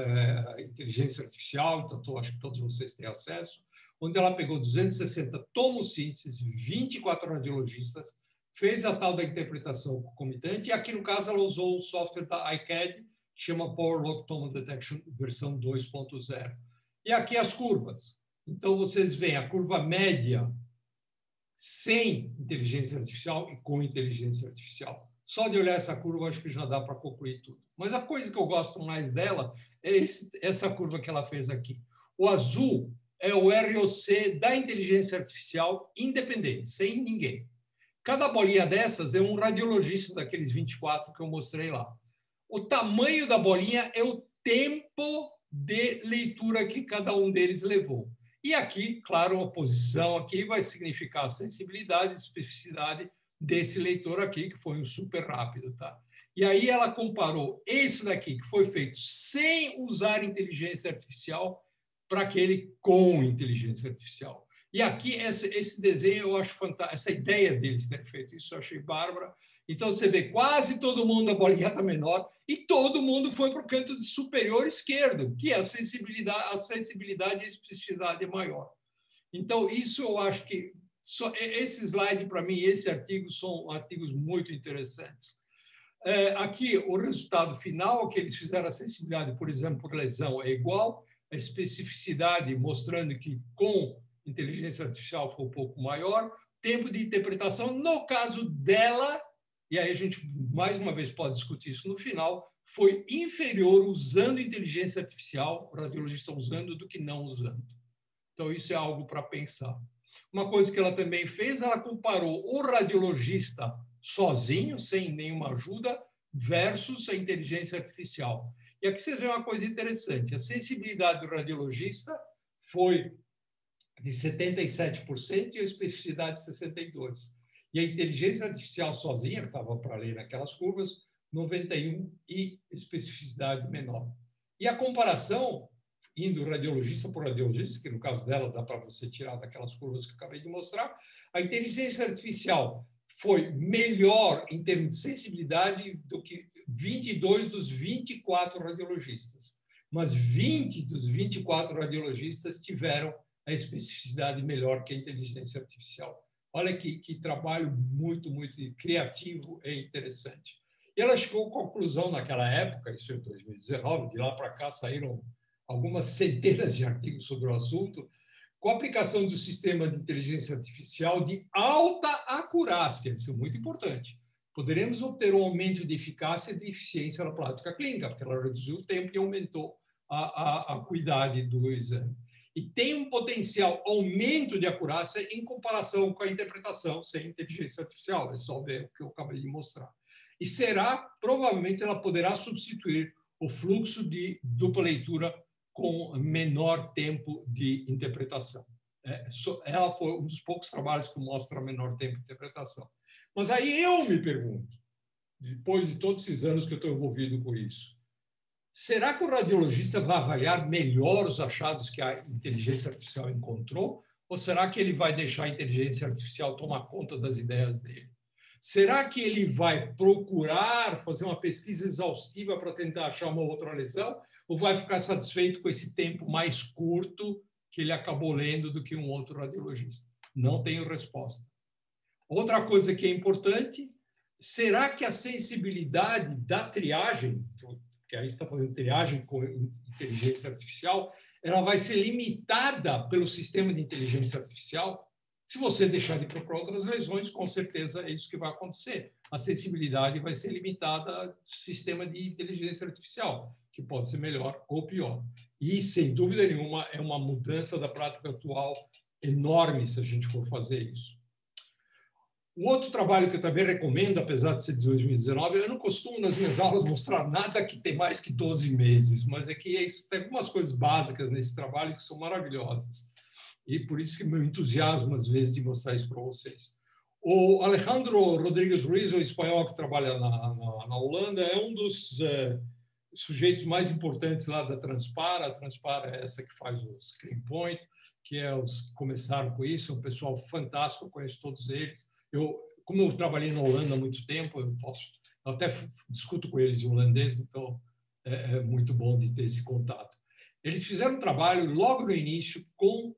Inteligência Artificial, então acho que todos vocês têm acesso, onde ela pegou 260 tomossínteses, 24 radiologistas, fez a tal da interpretação concomitante, e aqui, no caso, ela usou o software da iCAD, que chama Power Lock Tomo Detection versão 2.0. E aqui as curvas. Então, vocês veem a curva média sem inteligência artificial e com inteligência artificial. Só de olhar essa curva, acho que já dá para concluir tudo. Mas a coisa que eu gosto mais dela é essa curva que ela fez aqui. O azul é o ROC da inteligência artificial independente, sem ninguém. Cada bolinha dessas é um radiologista daqueles 24 que eu mostrei lá. O tamanho da bolinha é o tempo de leitura que cada um deles levou. E aqui, claro, a posição aqui vai significar a sensibilidade e especificidade desse leitor aqui, que foi um super rápido, tá? E aí ela comparou esse daqui, que foi feito sem usar inteligência artificial, para aquele com inteligência artificial. E aqui, esse desenho, eu acho fantástico, essa ideia deles terem feito isso, eu achei bárbara. Então, você vê quase todo mundo, a bolinha está menor, e todo mundo foi para o canto de superior esquerdo, que é a sensibilidade e a especificidade é maior. Então, isso eu acho que esse slide, para mim, esse artigo, são artigos muito interessantes. Aqui, o resultado final, que eles fizeram a sensibilidade, por exemplo, por lesão, é igual, a especificidade mostrando que com inteligência artificial foi um pouco maior, tempo de interpretação, no caso dela, e aí a gente, mais uma vez, pode discutir isso no final, foi inferior usando inteligência artificial, o radiologista usando, do que não usando. Então, isso é algo para pensar. Uma coisa que ela também fez, ela comparou o radiologista sozinho, sem nenhuma ajuda, versus a inteligência artificial. E aqui você vê uma coisa interessante. A sensibilidade do radiologista foi de 77% e a especificidade de 62%. E a inteligência artificial sozinha, que estava para ler naquelas curvas, 91% e especificidade menor. E a comparação, indo radiologista por radiologista, que no caso dela dá para você tirar daquelas curvas que eu acabei de mostrar, a inteligência artificial foi melhor em termos de sensibilidade do que 22 dos 24 radiologistas. Mas 20 dos 24 radiologistas tiveram a especificidade melhor que a inteligência artificial. Olha que trabalho muito, muito criativo e interessante. E ela chegou à conclusão naquela época, isso é 2019, de lá para cá saíram algumas centenas de artigos sobre o assunto, com a aplicação do sistema de inteligência artificial de alta acurácia, isso é muito importante. Poderemos obter um aumento de eficácia e de eficiência na prática clínica, porque ela reduziu o tempo e aumentou a acuidade do exame. e tem um potencial aumento de acurácia em comparação com a interpretação sem inteligência artificial. É só ver o que eu acabei de mostrar. E provavelmente ela poderá substituir o fluxo de dupla leitura com menor tempo de interpretação. Ela foi um dos poucos trabalhos que mostra menor tempo de interpretação. Mas aí eu me pergunto, depois de todos esses anos que eu estou envolvido com isso, será que o radiologista vai avaliar melhor os achados que a inteligência artificial encontrou? Ou será que ele vai deixar a inteligência artificial tomar conta das ideias dele? Será que ele vai procurar fazer uma pesquisa exaustiva para tentar achar uma outra lesão? Ou vai ficar satisfeito com esse tempo mais curto que ele acabou lendo do que um outro radiologista? Não tenho resposta. Outra coisa que é importante, será que a sensibilidade da triagem, que aí está fazendo triagem com inteligência artificial, ela vai ser limitada pelo sistema de inteligência artificial? Se você deixar de procurar outras lesões, com certeza é isso que vai acontecer. A sensibilidade vai ser limitada ao sistema de inteligência artificial, que pode ser melhor ou pior. E, sem dúvida nenhuma, é uma mudança da prática atual enorme se a gente for fazer isso. Um outro trabalho que eu também recomendo, apesar de ser de 2019, eu não costumo nas minhas aulas mostrar nada que tem mais que 12 meses, mas é que tem algumas coisas básicas nesse trabalho que são maravilhosas. E por isso que meu entusiasmo, às vezes, de mostrar isso para vocês. O Alejandro Rodrigues Ruiz, o espanhol que trabalha na Holanda, é um dos sujeitos mais importantes lá da Transpara. A Transpara é essa que faz o Screen Point, que é os que começaram com isso, um pessoal fantástico, eu conheço todos eles. Como eu trabalhei na Holanda há muito tempo, eu até discuto com eles em holandês, então é muito bom de ter esse contato. Eles fizeram um trabalho logo no início com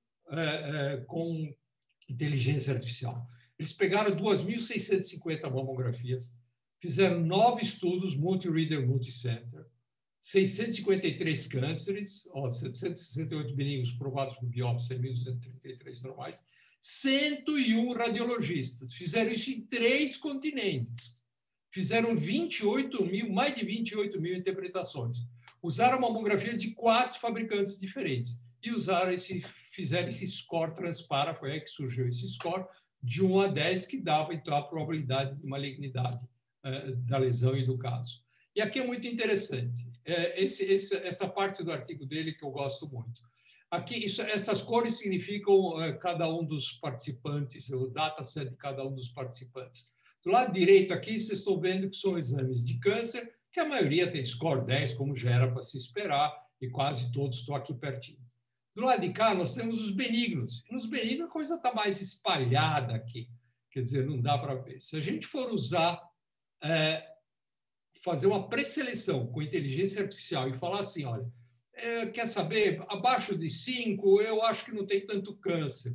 inteligência artificial. Eles pegaram 2.650 mamografias, fizeram 9 estudos, multi-reader, multi-center, 653 cânceres, 768 benignos provados por biópsia e 1.233 normais, 101 radiologistas. Fizeram isso em 3 continentes. Fizeram mais de 28 mil interpretações. Usaram mamografias de 4 fabricantes diferentes e fizeram esse score Transpara, foi aí que surgiu esse score, de 1 a 10, que dava, então, a probabilidade de malignidade da lesão e do caso. E aqui é muito interessante, essa parte do artigo dele que eu gosto muito. Aqui, essas cores significam cada um dos participantes, o dataset de cada um dos participantes. Do lado direito aqui, vocês estão vendo que são exames de câncer, que a maioria tem score 10, como já era para se esperar, e quase todos estão aqui pertinho. Do lado de cá, nós temos os benignos. E nos benignos, a coisa está mais espalhada aqui. Quer dizer, não dá para ver. Se a gente for fazer uma pré-seleção com inteligência artificial e falar assim, olha, quer saber, abaixo de 5, eu acho que não tem tanto câncer.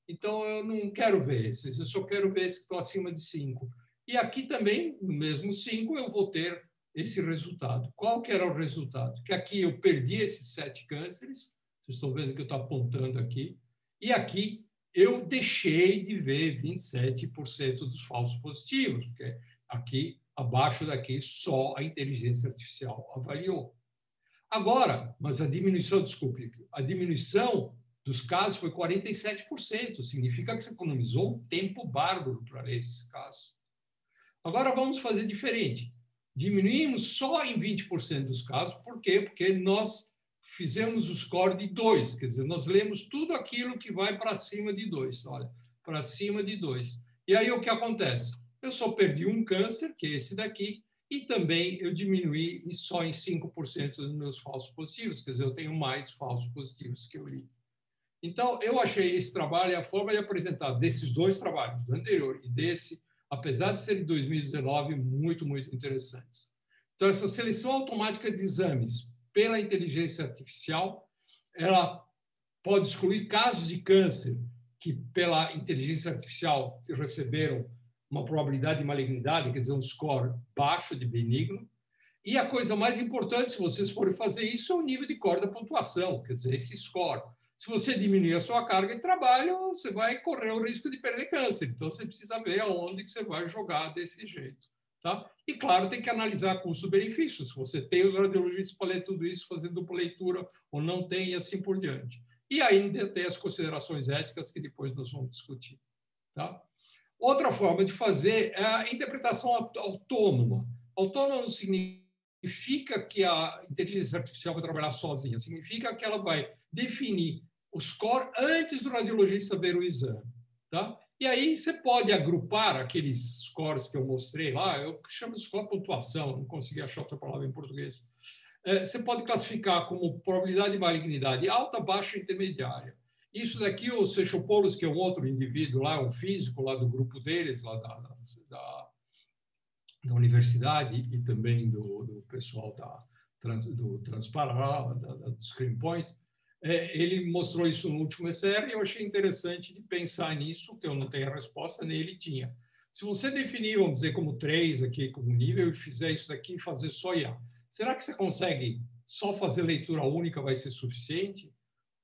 Então, eu não quero ver esses, eu só quero ver esses que estão acima de 5. E aqui também, no mesmo 5, eu vou ter esse resultado. Qual que era o resultado? Que aqui eu perdi esses 7 cânceres, vocês estão vendo que eu estou apontando aqui, e aqui eu deixei de ver 27% dos falsos positivos, porque aqui, abaixo daqui, só a inteligência artificial avaliou. Agora, mas a diminuição dos casos foi 47%, significa que você economizou um tempo bárbaro para ler esses casos. Agora vamos fazer diferente. Diminuímos só em 20% dos casos, por quê? Porque nós fizemos o score de 2, quer dizer, nós lemos tudo aquilo que vai para cima de 2, olha, para cima de 2. E aí o que acontece? Eu só perdi um câncer, que é esse daqui, e também eu diminuí só em 5% dos meus falsos positivos, quer dizer, eu tenho mais falsos positivos que eu li. Então, eu achei esse trabalho, a forma de apresentar desses 2 trabalhos, do anterior e desse, apesar de ser de 2019, muito, muito interessantes. Então, essa seleção automática de exames pela inteligência artificial, ela pode excluir casos de câncer que, pela inteligência artificial, receberam uma probabilidade de malignidade, quer dizer, um score baixo de benigno. E a coisa mais importante, se vocês forem fazer isso, é o nível de corda da pontuação, quer dizer, esse score. Se você diminuir a sua carga de trabalho, você vai correr o risco de perder câncer. Então, você precisa ver aonde que você vai jogar desse jeito. Tá? E, claro, tem que analisar custo-benefício. Se você tem os radiologistas para ler tudo isso, fazer dupla leitura ou não tem, e assim por diante. E ainda tem as considerações éticas que depois nós vamos discutir. Tá? Outra forma de fazer é a interpretação autônoma. Autônoma não significa que a inteligência artificial vai trabalhar sozinha, significa que ela vai definir o score antes do radiologista ver o exame. Tá? E aí você pode agrupar aqueles scores que eu mostrei lá, eu chamo de score pontuação, não consegui achar outra palavra em português. Você pode classificar como probabilidade de malignidade alta, baixa e intermediária. Isso daqui, o Sechopoulos, que é um outro indivíduo lá, um físico lá do grupo deles, lá da universidade e também do pessoal do Transpara, do Screenpoint, ele mostrou isso no último ECR e eu achei interessante de pensar nisso, que eu não tenho a resposta, nem ele tinha. Se você definir, vamos dizer, como 3 aqui, como nível, e fizer isso daqui e fazer só IA, será que você consegue só fazer leitura única vai ser suficiente?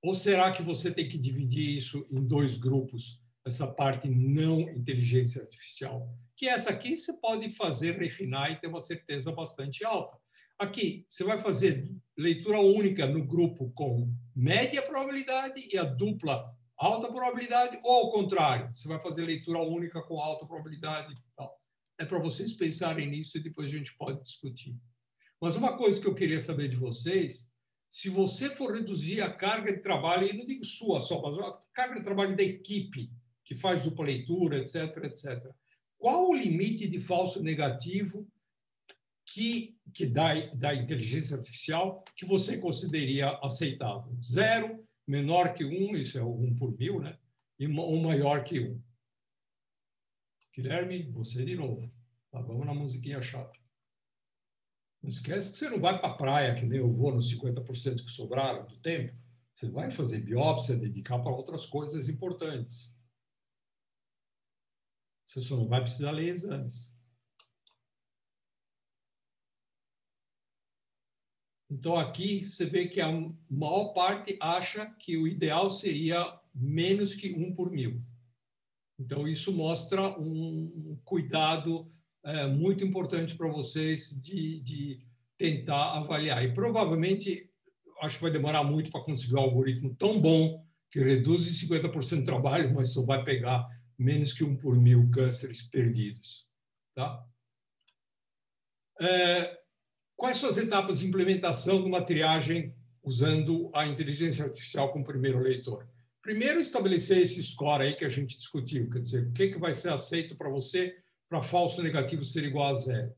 Ou será que você tem que dividir isso em 2 grupos, essa parte não inteligência artificial? Que essa aqui você pode fazer, refinar e ter uma certeza bastante alta. Aqui, você vai fazer leitura única no grupo com média probabilidade e a dupla alta probabilidade, ou ao contrário, você vai fazer leitura única com alta probabilidade. É para vocês pensarem nisso e depois a gente pode discutir. Mas uma coisa que eu queria saber de vocês, se você for reduzir a carga de trabalho, e não digo sua só, mas a carga de trabalho da equipe que faz dupla leitura, etc., etc., qual o limite de falso negativo que da inteligência artificial que você consideraria aceitável? 0, menor que 1, isso é 1 por 1000, né? E maior que 1. Guilherme, você de novo. Tá, vamos na musiquinha chata. Não esquece que você não vai para a praia, que nem eu vou nos 50% que sobraram do tempo. Você vai fazer biópsia, dedicar para outras coisas importantes. Você só não vai precisar ler exames. Então, aqui você vê que a maior parte acha que o ideal seria menos que 1 por 1000. Então, isso mostra um cuidado muito importante para vocês de tentar avaliar. E provavelmente, acho que vai demorar muito para conseguir um algoritmo tão bom que reduz em 50% do trabalho, mas só vai pegar menos que 1 por 1000 cânceres perdidos. Tá? Quais são as etapas de implementação de uma triagem usando a inteligência artificial como primeiro leitor? Primeiro, estabelecer esse score aí que a gente discutiu, quer dizer, o que vai ser aceito para você para falso negativo ser igual a 0.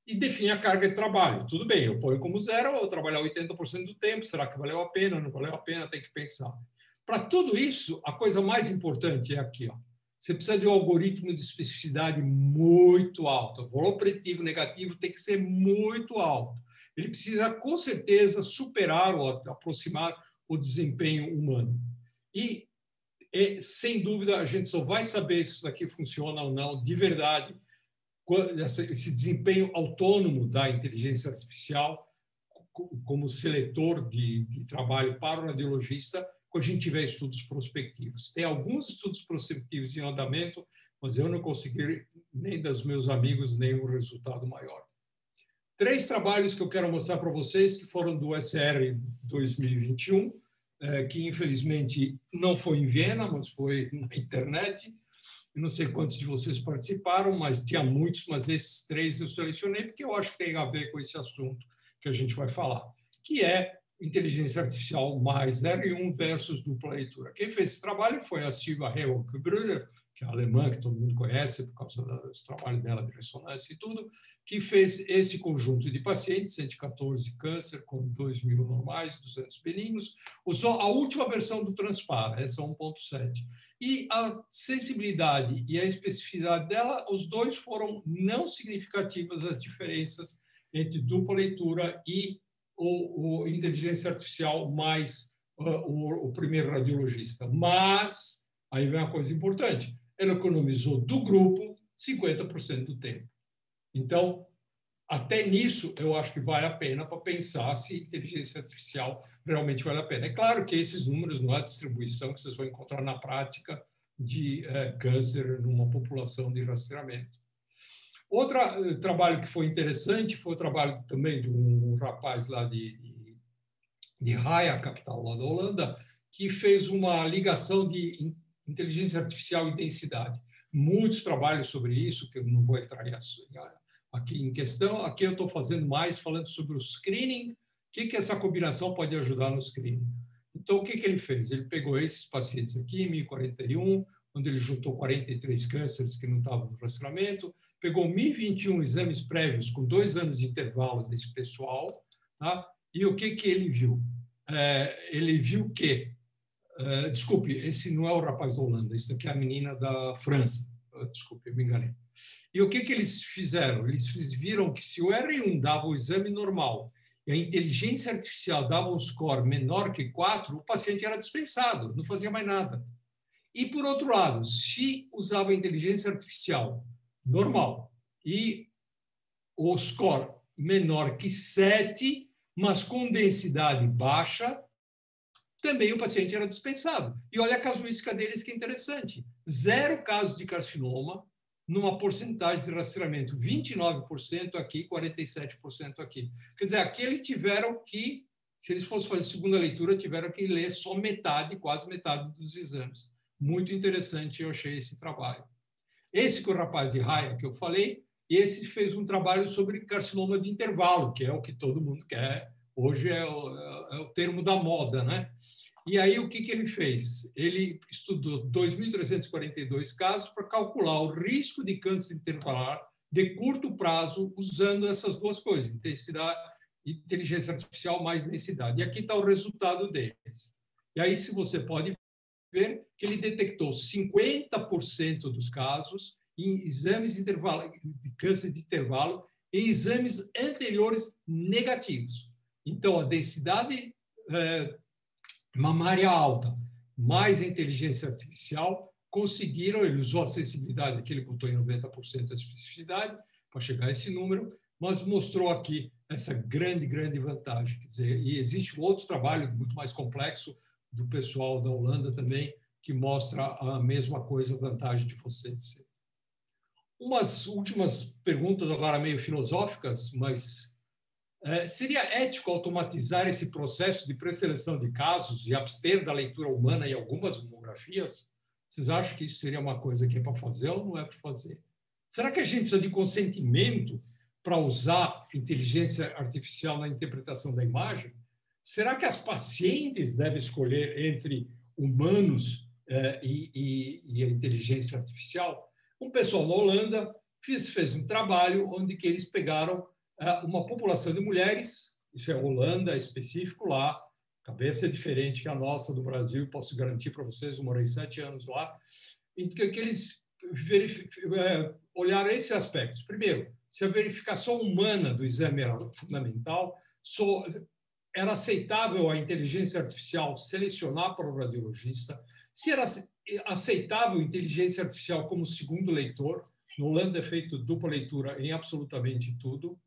E definir a carga de trabalho. Tudo bem, eu ponho como 0, eu vou trabalhar 80% do tempo, será que valeu a pena? Não valeu a pena, tem que pensar. Para tudo isso, a coisa mais importante é aqui, ó. Você precisa de um algoritmo de especificidade muito alto. O valor preditivo negativo tem que ser muito alto. Ele precisa, com certeza, superar ou aproximar o desempenho humano. E, sem dúvida, a gente só vai saber se isso daqui funciona ou não, de verdade, esse desempenho autônomo da inteligência artificial como seletor de trabalho para o radiologista, quando a gente tiver estudos prospectivos. Tem alguns estudos prospectivos em andamento, mas eu não consegui, nem dos meus amigos, nenhum resultado maior. 3 trabalhos que eu quero mostrar para vocês, que foram do SR 2021, que infelizmente não foi em Viena, mas foi na internet. Eu não sei quantos de vocês participaram, mas tinha muitos, mas esses 3 eu selecionei porque eu acho que tem a ver com esse assunto que a gente vai falar, que é inteligência artificial mais 0 e 1 versus dupla leitura. Quem fez esse trabalho foi a Silva Heuck-Brüller, que é alemã, que todo mundo conhece por causa do trabalho dela de ressonância e tudo, que fez esse conjunto de pacientes, 114 câncer, com 2.000 normais, 200 benignos, usou a última versão do Transpara, essa 1.7. E a sensibilidade e a especificidade dela, os dois foram não significativas as diferenças entre dupla leitura e o inteligência artificial mais o primeiro radiologista. Mas, aí vem uma coisa importante, ela economizou do grupo 50% do tempo. Então, até nisso, eu acho que vale a pena para pensar se inteligência artificial realmente vale a pena. É claro que esses números não é a distribuição que vocês vão encontrar na prática de câncer numa população de rastreamento. Outro trabalho que foi interessante foi o trabalho também de um rapaz lá de Haia, capital lá da Holanda, que fez uma ligação de inteligência artificial e densidade. Muitos trabalhos sobre isso, que eu não vou entrar aqui em questão. Aqui eu estou fazendo mais, falando sobre o screening, o que essa combinação pode ajudar no screening. Então, o que ele fez? Ele pegou esses pacientes aqui, 1041, onde ele juntou 43 cânceres que não estavam no rastreamento, pegou 1021 exames prévios com 2 anos de intervalo desse pessoal, tá? E o que ele viu? Ele viu que... desculpe, esse não é o rapaz da Holanda, isso aqui é a menina da França. Desculpe, eu me enganei. E o que eles fizeram? Eles viram que se o R1 dava o exame normal e a inteligência artificial dava um score menor que 4, o paciente era dispensado, não fazia mais nada. E, por outro lado, se usava a inteligência artificial normal e o score menor que 7, mas com densidade baixa, também o paciente era dispensado. E olha a casuística deles, que é interessante. 0 casos de carcinoma, numa porcentagem de rastreamento 29% aqui, 47% aqui. Quer dizer, aqui eles tiveram que, se eles fossem fazer segunda leitura, tiveram que ler só metade, quase metade dos exames. Muito interessante, eu achei esse trabalho. Esse que é o rapaz de Raia que eu falei, esse fez um trabalho sobre carcinoma de intervalo, que é o que todo mundo quer. Hoje é o termo da moda, né? E aí, o que ele fez? Ele estudou 2.342 casos para calcular o risco de câncer intervalar de curto prazo usando essas duas coisas, intensidade, inteligência artificial mais densidade. E aqui está o resultado deles. E aí, se você pode ver que ele detectou 50% dos casos em exames de câncer de intervalo em exames anteriores negativos. Então, a densidade mamária alta, mais a inteligência artificial, conseguiram, ele usou a sensibilidade, aqui ele botou em 90% a especificidade, para chegar a esse número, mas mostrou aqui essa grande vantagem. Quer dizer, e existe outro trabalho muito mais complexo do pessoal da Holanda também, que mostra a mesma coisa, a vantagem de você ser. Umas últimas perguntas agora meio filosóficas, mas seria ético automatizar esse processo de pré-seleção de casos e abster da leitura humana em algumas mamografias? Vocês acham que isso seria uma coisa que é para fazer ou não é para fazer? Será que a gente precisa de consentimento para usar inteligência artificial na interpretação da imagem? Será que as pacientes devem escolher entre humanos e a inteligência artificial? Um pessoal na Holanda fez um trabalho onde que eles pegaram uma população de mulheres, isso é Holanda, específico lá, cabeça é diferente que a nossa do Brasil, posso garantir para vocês, eu morei 7 anos lá, em que eles olharam esses aspectos. Primeiro, se a verificação humana do exame era fundamental, era aceitável a inteligência artificial selecionar para o radiologista, se era aceitável a inteligência artificial como segundo leitor, no Holanda é feito dupla leitura em absolutamente tudo,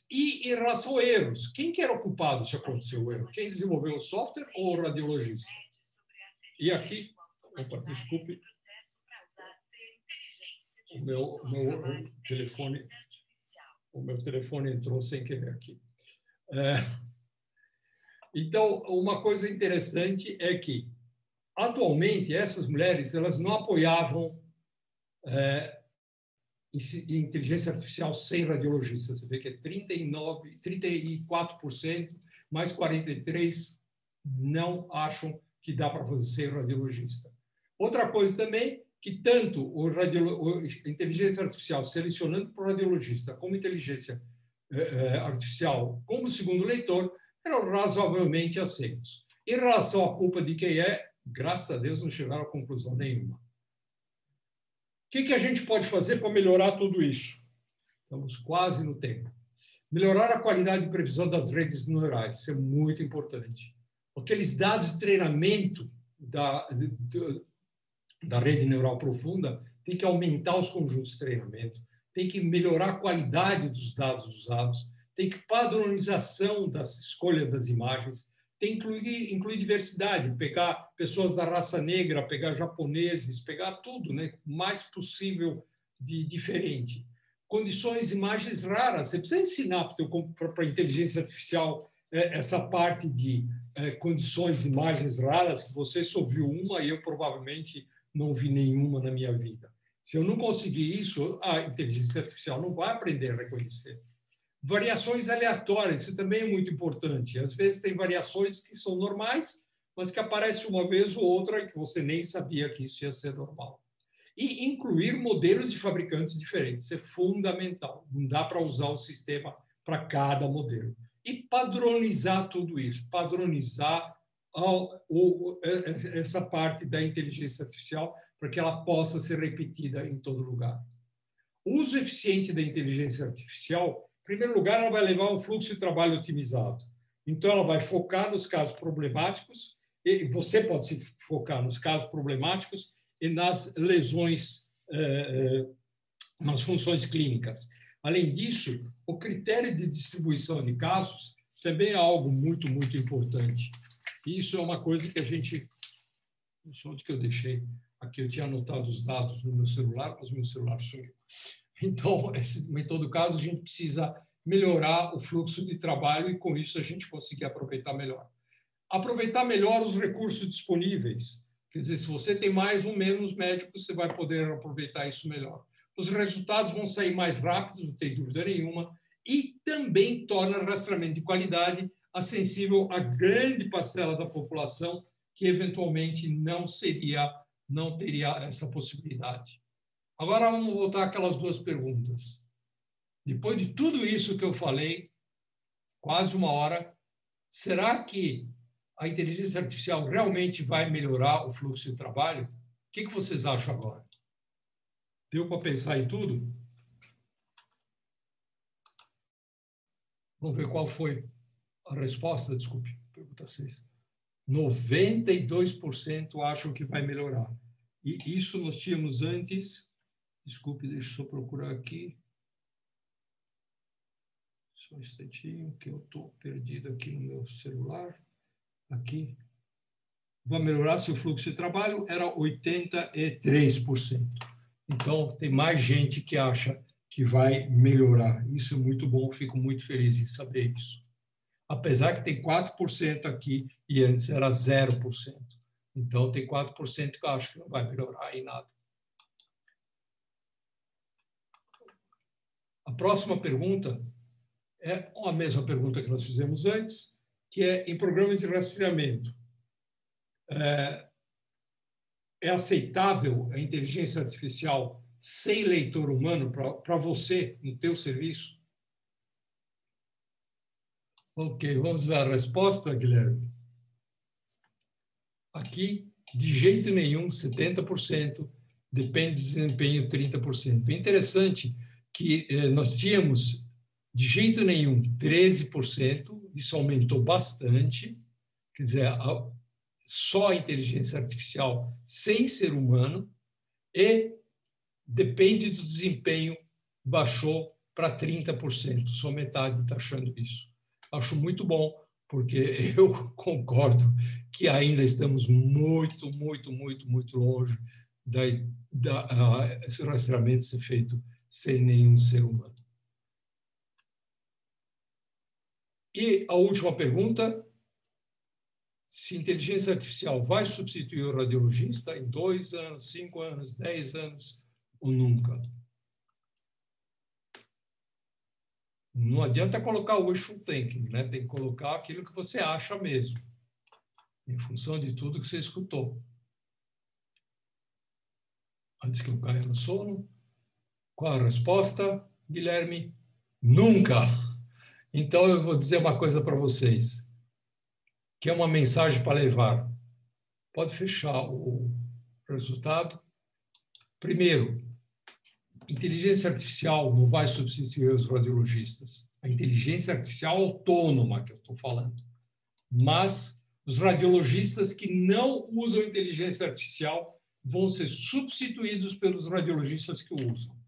e em relação a erros, quem que era o culpado se aconteceu o erro? Quem desenvolveu o software ou o radiologista? E aqui, opa, desculpe, o meu telefone entrou sem querer aqui. Então, uma coisa interessante é que, atualmente, essas mulheres elas não apoiavam inteligência artificial sem radiologista. Você vê que é 34%, mais 43% não acham que dá para fazer sem radiologista. Outra coisa também, que tanto a inteligência artificial selecionando para o radiologista como inteligência artificial como segundo leitor eram razoavelmente aceitos. Em relação à culpa de quem graças a Deus não chegaram a conclusão nenhuma. O que a gente pode fazer para melhorar tudo isso? Estamos quase no tempo. Melhorar a qualidade de previsão das redes neurais, isso é muito importante. Aqueles dados de treinamento da rede neural profunda tem que aumentar os conjuntos de treinamento, tem que melhorar a qualidade dos dados usados, tem que padronização da escolha das imagens, tem que incluir diversidade, pegar pessoas da raça negra, pegar japoneses, pegar tudo, né, o mais possível de diferente. Condições, imagens raras. Você precisa ensinar para a inteligência artificial essa parte de condições, imagens raras, que você só viu uma e eu provavelmente não vi nenhuma na minha vida. Se eu não conseguir isso, a inteligência artificial não vai aprender a reconhecer. Variações aleatórias, isso também é muito importante. Às vezes tem variações que são normais, mas que aparecem uma vez ou outra e que você nem sabia que isso ia ser normal. E incluir modelos de fabricantes diferentes é fundamental. Não dá para usar o sistema para cada modelo. E padronizar tudo isso, padronizar essa parte da inteligência artificial para que ela possa ser repetida em todo lugar. O uso eficiente da inteligência artificial, em primeiro lugar, ela vai levar um fluxo de trabalho otimizado. Então, ela vai focar nos casos problemáticos, e você pode se focar nos casos problemáticos e nas lesões, nas funções clínicas. Além disso, o critério de distribuição de casos também é algo muito, muito importante. E isso é uma coisa que a gente... Não sei onde que eu deixei. Aqui eu tinha anotado os dados no meu celular, mas o meu celular sumiu. Então, em todo caso, a gente precisa melhorar o fluxo de trabalho e, com isso, a gente conseguir aproveitar melhor. Aproveitar melhor os recursos disponíveis. Quer dizer, se você tem mais ou menos médicos, você vai poder aproveitar isso melhor. Os resultados vão sair mais rápidos, não tem dúvida nenhuma, e também torna o rastreamento de qualidade acessível a grande parcela da população que, eventualmente, não teria essa possibilidade. Agora, vamos voltar àquelas duas perguntas. Depois de tudo isso que eu falei, quase uma hora, será que a inteligência artificial realmente vai melhorar o fluxo de trabalho? O que vocês acham agora? Deu para pensar em tudo? Vamos ver qual foi a resposta, desculpe, pergunta 6. 92% acham que vai melhorar. E isso nós tínhamos antes... Desculpe, deixa eu só procurar aqui. Só um instantinho, que eu estou perdido aqui no meu celular. Aqui. Vai melhorar seu fluxo de trabalho? Era 83%. Então, tem mais gente que acha que vai melhorar. Isso é muito bom, fico muito feliz em saber isso. Apesar que tem 4% aqui e antes era 0%. Então, tem 4% que eu acho que não vai melhorar em nada. A próxima pergunta é a mesma pergunta que nós fizemos antes, que é em programas de rastreamento. É aceitável a inteligência artificial sem leitor humano para você, no teu serviço? Ok, vamos ver a resposta, Guilherme. Aqui, de jeito nenhum, 70%, depende do desempenho, 30%. É interessante que nós tínhamos, de jeito nenhum, 13%, isso aumentou bastante, quer dizer, só a inteligência artificial sem ser humano, e depende do desempenho, baixou para 30%, só metade está achando isso. Acho muito bom, porque eu concordo que ainda estamos muito, muito, muito, muito longe esse rastreamento ser feito sem nenhum ser humano. E a última pergunta, se a inteligência artificial vai substituir o radiologista em 2 anos, 5 anos, 10 anos ou nunca? Não adianta colocar o wishful thinking, né? Tem que colocar aquilo que você acha mesmo, em função de tudo que você escutou. Antes que eu caia no sono, qual a resposta, Guilherme? Nunca! Então, eu vou dizer uma coisa para vocês, que é uma mensagem para levar. Pode fechar o resultado. Primeiro, inteligência artificial não vai substituir os radiologistas. A inteligência artificial autônoma que eu estou falando. Mas os radiologistas que não usam inteligência artificial vão ser substituídos pelos radiologistas que o usam.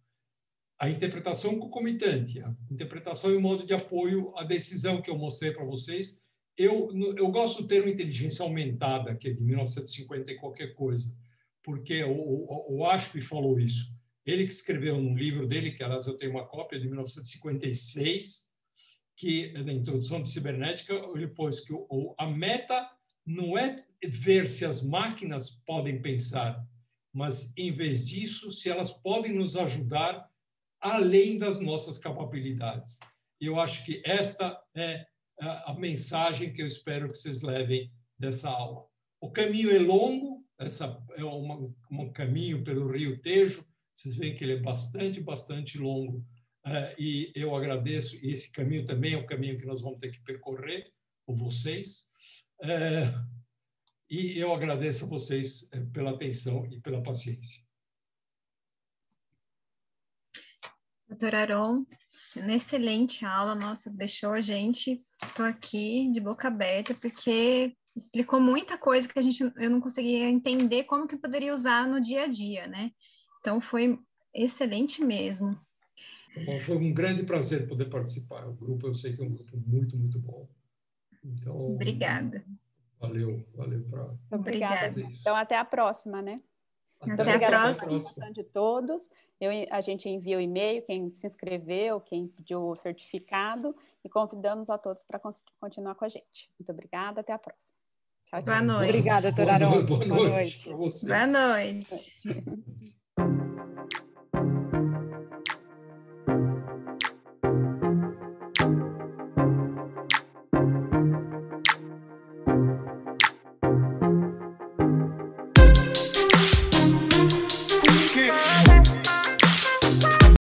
A interpretação concomitante, a interpretação e o modo de apoio à decisão que eu mostrei para vocês, eu gosto do termo inteligência aumentada, que é de 1950 e qualquer coisa, porque o Ashby falou isso. Ele que escreveu num livro dele, que, aliás, eu tenho uma cópia, de 1956, que, na introdução de cibernética, ele pôs que a meta não é ver se as máquinas podem pensar, mas, em vez disso, se elas podem nos ajudar além das nossas capacidades. Eu acho que esta é a mensagem que eu espero que vocês levem dessa aula. O caminho é longo, essa é um caminho pelo Rio Tejo, vocês veem que ele é bastante longo, e eu agradeço, e esse caminho também é o caminho que nós vamos ter que percorrer, com vocês, e eu agradeço a vocês pela atenção e pela paciência. Doutor Aron, uma excelente aula, nossa, deixou a gente, estou aqui de boca aberta, porque explicou muita coisa que eu não conseguia entender como que poderia usar no dia a dia, né? Então, foi excelente mesmo. Então, foi um grande prazer poder participar. O grupo, eu sei que é um grupo muito bom. Então, obrigada. Valeu para fazer isso. Então, até a próxima, né? Até a próxima. De todos. A gente envia o e-mail, quem se inscreveu, quem pediu o certificado, e convidamos a todos para continuar com a gente. Muito obrigada, até a próxima. Tchau, tchau. Boa noite. Obrigada, doutora Aron. Boa noite para vocês. Boa noite.